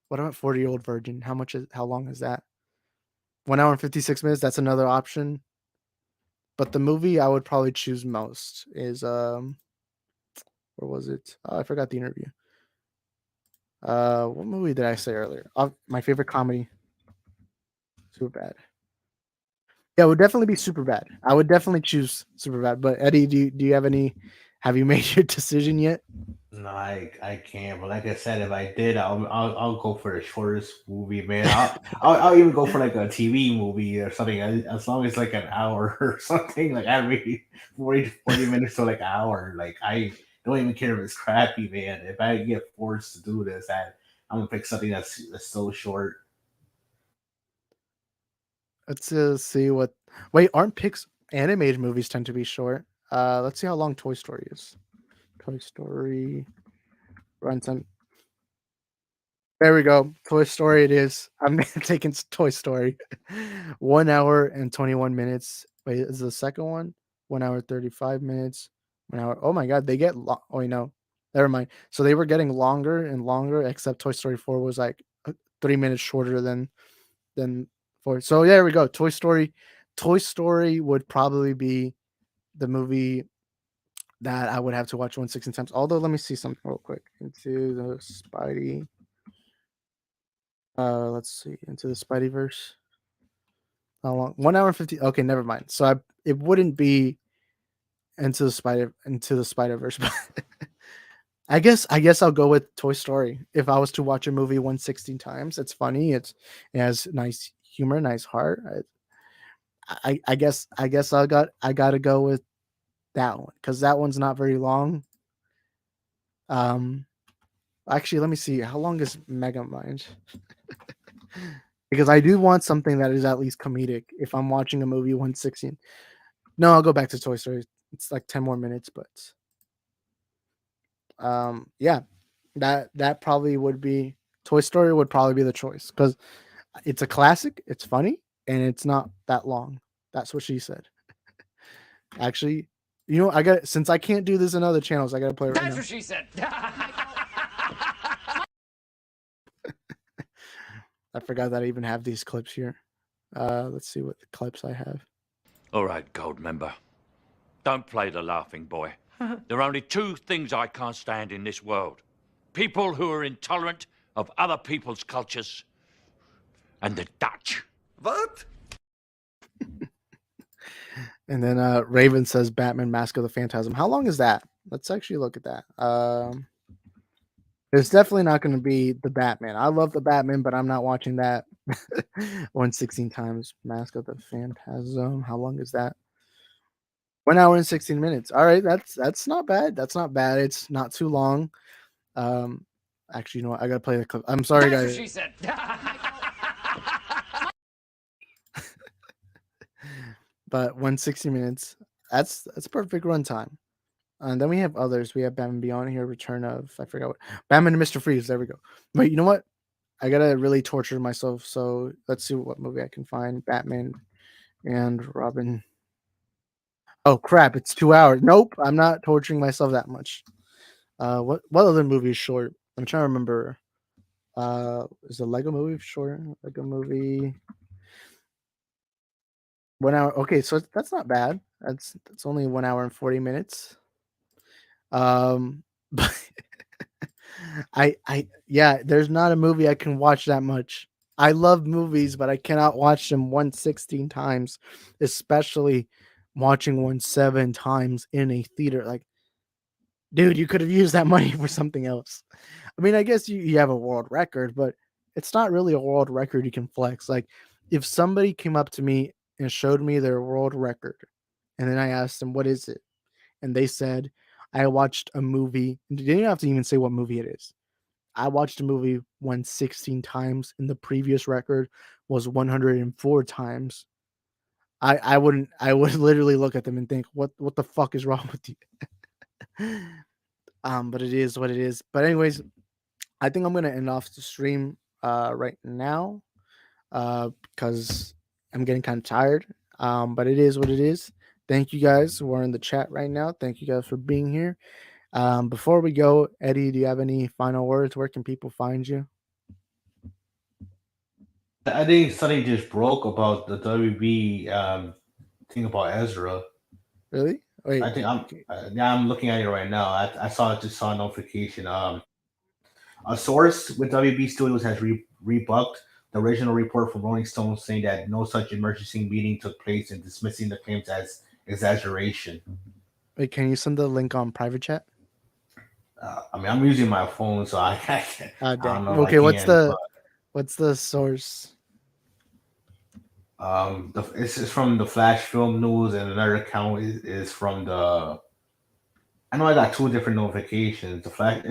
Speaker 4: What about 40-Year-Old Virgin? How long is that? 1 hour and 56 minutes. That's another option. But the movie I would probably choose most is where was it? Oh, I forgot the interview. What movie did I say earlier? My favorite comedy. Superbad. Yeah, it would definitely be Superbad. I would definitely choose Superbad. But Eddie, do you have any Have you made your decision yet?
Speaker 5: No, I can't. But like I said, if I did, I'll go for the shortest movie, man. I'll even go for like a TV movie or something, as long as like an hour or something. Like I really 40 minutes to like an hour. Like I don't even care if it's crappy, man. If I get forced to do this, I'm gonna pick something that's so short.
Speaker 4: Let's see what. Wait, aren't Pix animated movies tend to be short? Let's see how long Toy Story is. Toy Story runtime. There we go. Toy Story it is. I'm taking Toy Story. 1 hour and 21 minutes. Wait, is the second one? 1 hour 35 minutes. 1 hour. Oh my god, they get oh wait, no. Never mind. So they were getting longer and longer, except Toy Story 4 was like 3 minutes shorter than 4. So yeah, there we go. Toy Story. Toy Story would probably be the movie that I would have to watch 116 times. Although let me see something real quick. Into the Spidey. Let's see. Into the Spideyverse. How long? 1 hour 50. Okay, never mind. So it wouldn't be into the Spider Verse. But I guess I'll go with Toy Story. If I was to watch a movie 116 times, it's funny. It has nice humor, nice heart. I guess I gotta go with that one because that one's not very long. Um, actually, let me see. How long is Megamind? Because I do want something that is at least comedic. If I'm watching a movie 116, no, I'll go back to Toy Story. It's like 10 more minutes, but yeah, that probably would be Toy Story would probably be the choice because it's a classic, it's funny, and it's not that long. That's what she said. Actually, I got since I can't do this in other channels, I gotta play it right now.
Speaker 2: what she said.
Speaker 4: I forgot that I even have these clips here. Let's see what clips I have.
Speaker 8: All right, Gold Member. Don't play the laughing boy. There are only two things I can't stand in this world. People who are intolerant of other people's cultures and the Dutch.
Speaker 2: What?
Speaker 4: And then Raven says Batman Mask of the Phantasm. How long is that? Let's actually look at that. It's definitely not going to be the Batman. I love the Batman, but I'm not watching that 116 times. Mask of the Phantasm. How long is that? 1 hour and 16 minutes. All right, that's not bad. That's not bad. It's not too long. Um, actually, you know what? I gotta play the clip. I'm sorry,
Speaker 2: That's
Speaker 4: guys.
Speaker 2: what she said.
Speaker 4: But 160 minutes. That's perfect runtime. And then we have others. We have Batman Beyond here, Return of I forgot what Batman and Mr. Freeze. There we go. Wait, you know what? I gotta really torture myself. So let's see what movie I can find. Batman and Robin. Oh crap! It's 2 hours. Nope, I'm not torturing myself that much. What other movie is short? I'm trying to remember. Is the Lego movie short? Lego movie. 1 hour. Okay, so that's not bad. That's only 1 hour and 40 minutes. But yeah, there's not a movie I can watch that much. I love movies, but I cannot watch them 116 times, especially watching one 7 times in a theater. Like, dude, you could have used that money for something else. I mean, I guess you have a world record, but it's not really a world record you can flex. Like, if somebody came up to me and showed me their world record, and then I asked them, what is it? And they said, I watched a movie. They didn't have to even say what movie it is. I watched a movie 116 times, and the previous record was 104 times. I would literally look at them and think, what the fuck is wrong with you? But it is what it is. But anyways, I think I'm gonna end off the stream right now because I'm getting kind of tired. But it is what it is. Thank you guys who are in the chat right now. Thank you guys for being here. Before we go, Eddie, do you have any final words? Where can people find you?
Speaker 5: I think something just broke about the WB thing about Ezra.
Speaker 4: Really? Wait.
Speaker 5: I think I'm looking at it right now. I just saw a notification. A source with WB Studios has rebunked the original report from Rolling Stone saying that no such emergency meeting took place and dismissing the claims as exaggeration.
Speaker 4: Wait, can you send the link on private chat?
Speaker 5: I mean, I'm using my phone, so I
Speaker 4: Ah,
Speaker 5: I don't
Speaker 4: dang.
Speaker 5: know if I
Speaker 4: Okay,
Speaker 5: can. But
Speaker 4: what's the source?
Speaker 5: it's from the Flash Film News, and another account is from the. I know I got two different notifications. The Flash,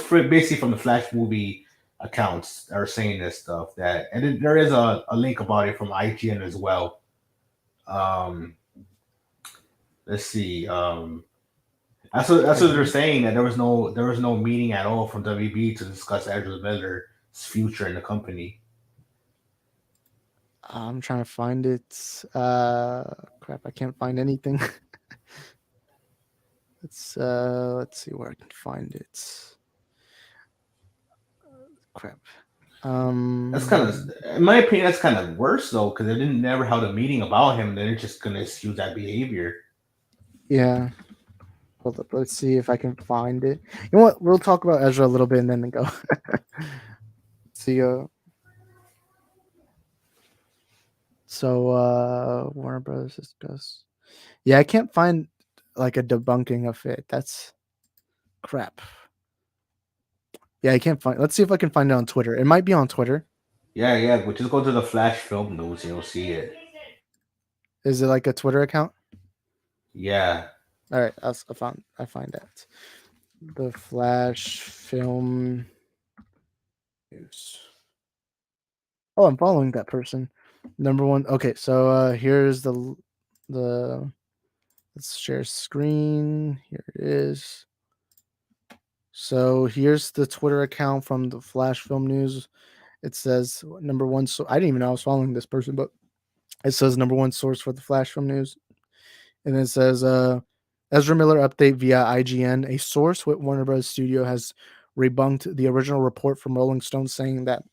Speaker 5: basically from the Flash movie accounts that are saying this stuff. That and then there is a link about it from IGN as well. Um, let's see. That's what they're saying, that there was no meeting at all from WB to discuss Ezra Miller's future in the company.
Speaker 4: I'm trying to find it. Crap, I can't find anything. Let's see where I can find it. Crap.
Speaker 5: That's kind of, in my opinion, that's kind of worse though, because they didn't never held a meeting about him. They're just gonna excuse that behavior.
Speaker 4: Yeah. Hold up. Let's see if I can find it. You know what? We'll talk about Ezra a little bit and then go. See. Warner Brothers discuss. Yeah, I can't find like a debunking of it. That's crap. Yeah, I can't find. Let's see if I can find it on Twitter. It might be on Twitter.
Speaker 5: Yeah, yeah. But just go to the Flash Film News and you'll see it.
Speaker 4: Is it like a Twitter account?
Speaker 5: Yeah.
Speaker 4: All right, I find that. The Flash Film News. Oh, I'm following that person. Number one. Okay, so here's the let's share screen. Here it is. So here's the Twitter account from the Flash Film News. It says number one. So I didn't even know I was following this person, but it says number one source for the Flash Film News. And it says Ezra Miller update via IGN. A source with Warner Bros. Studio has rebunked the original report from Rolling Stone saying that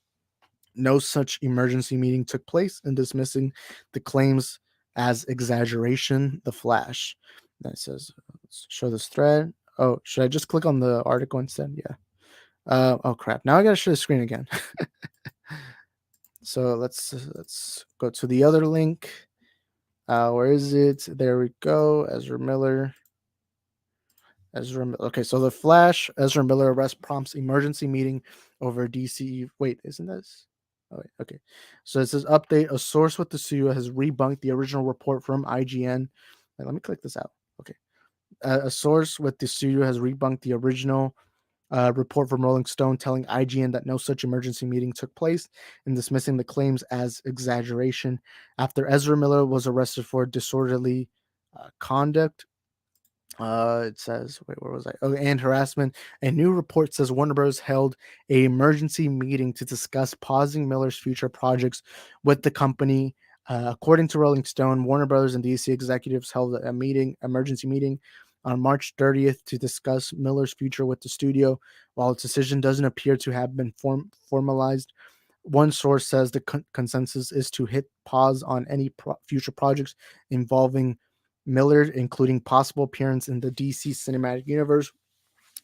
Speaker 4: no such emergency meeting took place and dismissing the claims as exaggeration. The Flash. Then it says, let's show this thread. Oh, should I just click on the article instead? Yeah. Oh crap! Now I gotta show the screen again. So let's go to the other link. Where is it? There we go. Ezra Miller. Okay, so the Flash, Ezra Miller arrest prompts emergency meeting over DC. Wait, isn't this? Oh, wait, okay. So it says update. A source with the studio has rebunked the original report from IGN. Wait, let me click this out. Okay. A source with the studio has rebunked the original report from Rolling Stone telling IGN that no such emergency meeting took place and dismissing the claims as exaggeration after Ezra Miller was arrested for disorderly conduct. It says, wait, where was I? Oh, and harassment. A new report says Warner Bros. Held a emergency meeting to discuss pausing Miller's future projects with the company. According to Rolling Stone, Warner Bros. And DC executives held a emergency meeting on March 30th to discuss Miller's future with the studio. While its decision doesn't appear to have been formalized, one source says the consensus is to hit pause on any future projects involving Miller, including possible appearance in the DC cinematic universe.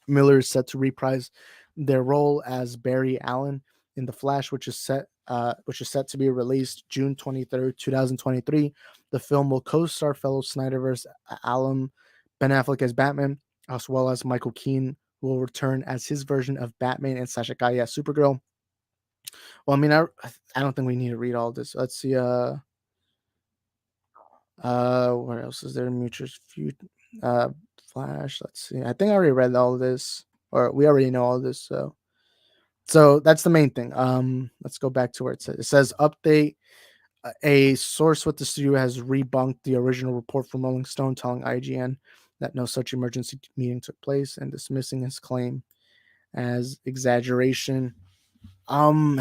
Speaker 4: Miller is set to reprise their role as Barry Allen in The Flash, which is set to be released June 23rd, 2023. The film will co-star fellow Snyderverse alum Ben Affleck as Batman, as well as Michael Keaton, who will return as his version of Batman, and Sasha Calle as Supergirl. Well, I mean, I don't think we need to read all this. Let's see. What else is there? Flash. Let's see. I think I already read all of this, or we already know all of this. So that's the main thing. Let's go back to where it says. It says update. A source with the studio has rebunked the original report from Rolling Stone, telling IGN that no such emergency meeting took place and dismissing his claim as exaggeration. And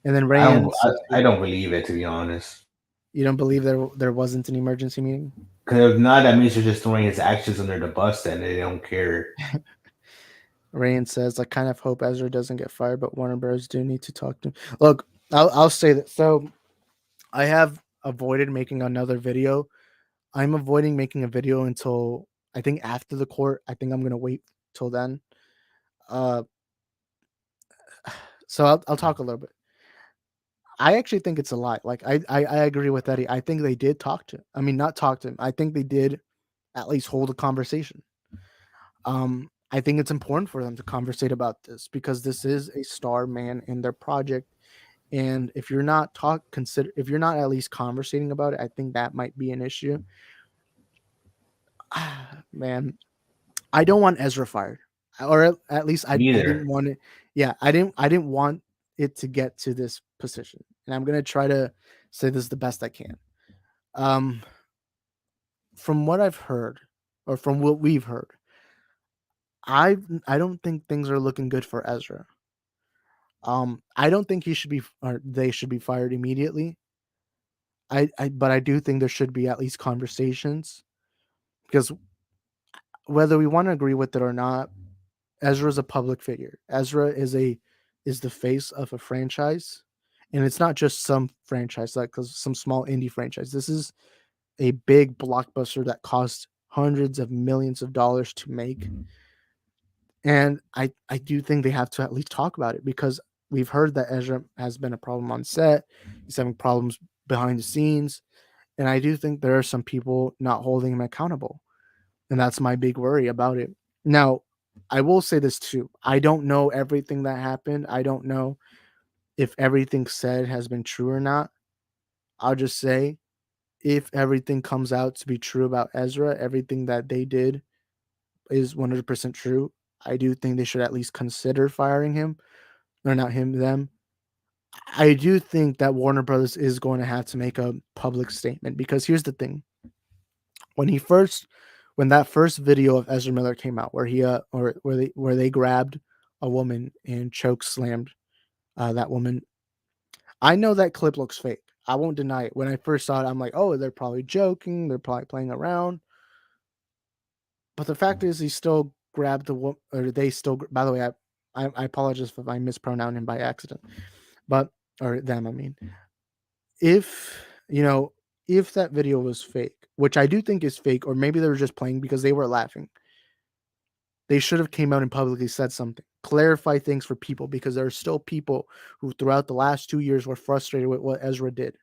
Speaker 4: then
Speaker 5: I don't.
Speaker 4: Rand says,
Speaker 5: I don't believe it, to be honest.
Speaker 4: you don't believe there wasn't an emergency meeting?
Speaker 5: Because if not, that means they're just throwing his actions under the bus, and they don't care.
Speaker 4: Rand says, I kind of hope Ezra doesn't get fired, but Warner Bros. Do need to talk to him. Look, I'll say that. So I have avoided making another video. I'm avoiding making a video until I think after the court. I think I'm gonna wait till then. Uh, so I'll talk a little bit. I actually think it's a lie. Like I agree with Eddie. I think they did talk to him. I mean, not talk to him. I think they did at least hold a conversation. I think it's important for them to conversate about this because this is a star man in their project. And if you're not if you're not at least conversating about it, I think that might be an issue. Man, I don't want Ezra fired, or at least I
Speaker 5: Neither.
Speaker 4: didn't want it. Yeah, I didn't want it to get to this position, and I'm gonna try to say this the best I can. Um, from what I've heard, or from what we've heard, I don't think things are looking good for Ezra. I don't think he should be, or they should be fired immediately. But I do think there should be at least conversations because whether we want to agree with it or not, Ezra is a public figure. Ezra is the face of a franchise, and it's not just some franchise like some small indie franchise. This is a big blockbuster that cost hundreds of millions of dollars to make, and I do think they have to at least talk about it because we've heard that Ezra has been a problem on set. He's having problems behind the scenes, and I do think there are some people not holding him accountable. And that's my big worry about it. Now, I will say this too. I don't know everything that happened. I don't know if everything said has been true or not. I'll just say if everything comes out to be true about Ezra, everything that they did is 100% true. I do think they should at least consider firing him, or not him, them. I do think that Warner Brothers is going to have to make a public statement because here's the thing. When he first when that first video of Ezra Miller came out where he or where they grabbed a woman and choke slammed that woman, I know that clip looks fake. I won't deny it. When I first saw it, I'm like, oh, they're probably joking, they're probably playing around. But the fact is, he still grabbed the woman, or they still. By the way, I apologize if I mispronounced him by accident, but or them. I mean, if you know, if that video was fake, which I do think is fake, or maybe they were just playing because they were laughing, they should have came out and publicly said something, clarify things for people because there are still people who throughout the last 2 years were frustrated with what Ezra did.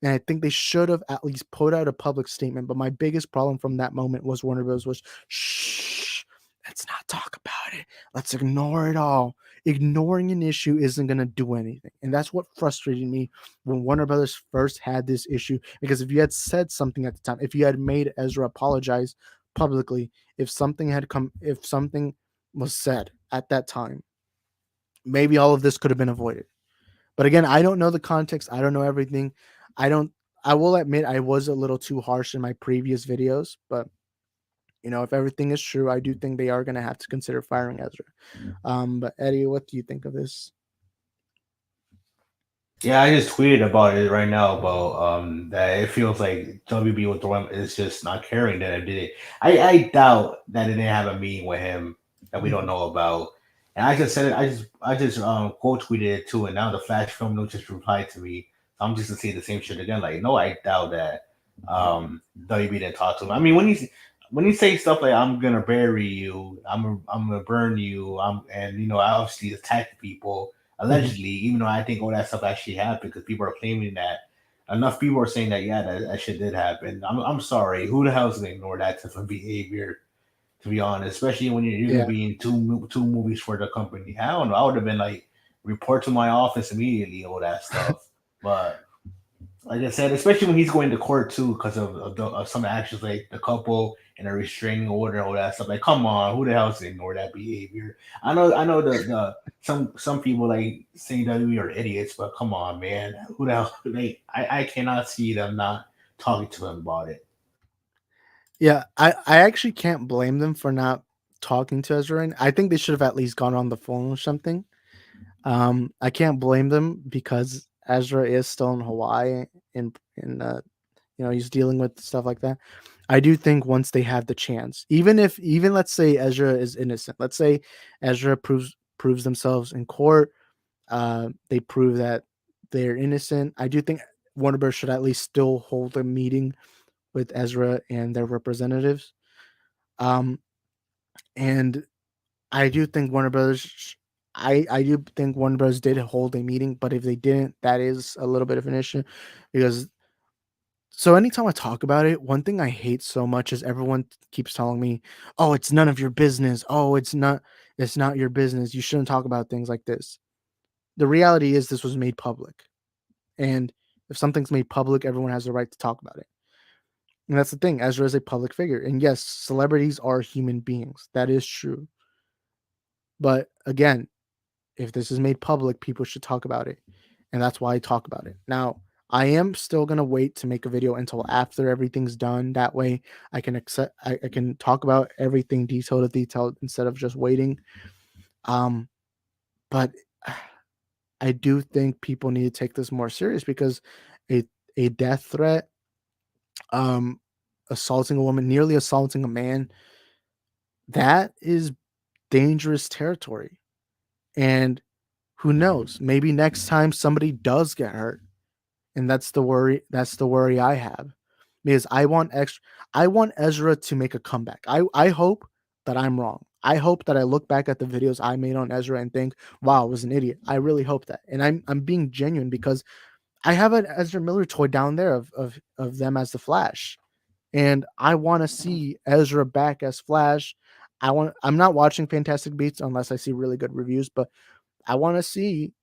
Speaker 4: And I think they should have at least put out a public statement. But my biggest problem from that moment was Warner Bros. Was shh, let's not talk about it. Let's ignore it all. Ignoring an issue isn't going to do anything. And that's what frustrated me when Warner Brothers first had this issue. Because if you had said something at the time, if you had made Ezra apologize publicly, if something was said at that time, maybe all of this could have been avoided. But again, I don't know the context. I don't know everything. I don't. I will admit I was a little too harsh in my previous videos, but if everything is true, I do think they are going to have to consider firing Ezra. But Eddie, what do you think of this?
Speaker 5: Yeah, I just tweeted about it right now about that it feels like WB with Thorne is just not caring that I did it. I doubt that they didn't have a meeting with him that we don't know about. And I just said it. I just quote tweeted it too, and now the Flash film note just replied to me. So I'm just to say the same shit again. Like, no, I doubt that WB didn't talk to him. I mean, when you say stuff like "I'm gonna bury you," I'm gonna burn you," and I obviously attack people allegedly, even though I think all that stuff actually happened because people are claiming that enough people are saying that that shit did happen. I'm sorry, who the hell's gonna ignore that type of behavior? To be honest, especially when you're gonna
Speaker 4: Yeah,
Speaker 5: be in two movies for the company. I don't know. I would have been like report to my office immediately, all that stuff. But like I said, especially when he's going to court too, because of some actions like the couple and a restraining order and all that stuff. Like, come on, who the hell's to ignore that behavior? I know the some people like saying that we are idiots, but come on, man, who the hell? Like, I cannot see them not talking to him about it.
Speaker 4: yeah. I actually can't blame them for not talking to Ezra. And I think they should have at least gone on the phone or something. I can't blame them because Ezra is still in Hawaii, in he's dealing with stuff like that. I do think once they have the chance, even let's say Ezra is innocent, let's say Ezra proves themselves in court, they prove that they're innocent. I do think Warner Bros. Should at least still hold a meeting with Ezra and their representatives. Um, and I do think Warner Brothers. I do think Warner Bros. Did hold a meeting, but if they didn't, that is a little bit of an issue because So anytime I talk about it, one thing I hate so much is everyone keeps telling me, "Oh, it's none of your business. Oh, it's not your business. You shouldn't talk about things like this." The reality is this was made public. And if something's made public, everyone has the right to talk about it. And that's the thing. Ezra is a public figure. And yes, celebrities are human beings. That is true. But again, if this is made public, people should talk about it. And that's why I talk about it. Now, I am still gonna wait to make a video until after everything's done. That way I can I can talk about everything detail to detail instead of just waiting. Um, but I do think people need to take this more serious because a a death threat, um, assaulting a woman, nearly assaulting a man, that is dangerous territory. And who knows? Maybe next time somebody does get hurt. And that's the worry I have. Because I want Ezra to make a comeback. I hope that I'm wrong. I hope that I look back at the videos I made on Ezra and think, wow, I was an idiot. I really hope that. And I'm being genuine because I have an Ezra Miller toy down there of them as the Flash. And I want to see Ezra back as Flash. I'm not watching Fantastic Beasts unless I see really good reviews, but I want to see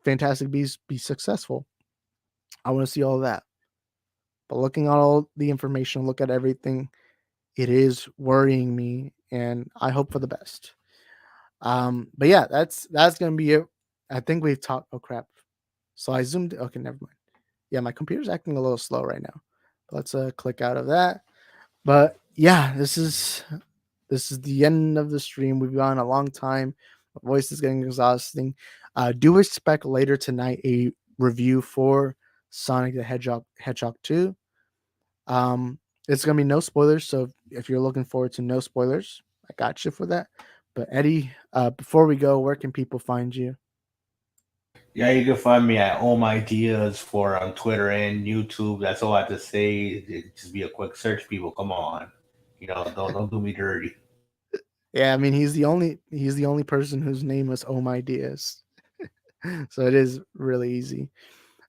Speaker 4: Fantastic Beasts be successful. I want to see all that. But looking at all the information, look at everything, it is worrying me, and I hope for the best. But yeah, that's gonna be it. I think we've talked. Oh crap! So I zoomed. Okay, never mind. Yeah, my computer's acting a little slow right now. Let's click out of that. But yeah, this is the end of the stream. We've gone a long time. My voice is getting exhausting. Do expect later tonight a review for Sonic the Hedgehog 2. It's gonna be no spoilers, so if you're looking forward to no spoilers, I got you for that. But Eddie, before we go, where can people find you?
Speaker 5: Yeah, you can find me at All My Ideas for on Twitter and YouTube. That's all I have to say. Just be a quick search, people. Come on, don't do me dirty.
Speaker 4: Yeah, I mean he's the only person whose name was Oh My Diaz. So it is really easy.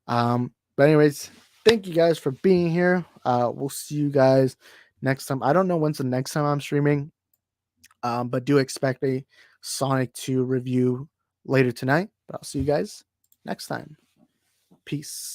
Speaker 4: But anyways, thank you guys for being here. We'll see you guys next time. I don't know when's the next time I'm streaming. But do expect a Sonic 2 review later tonight. But I'll see you guys next time. Peace.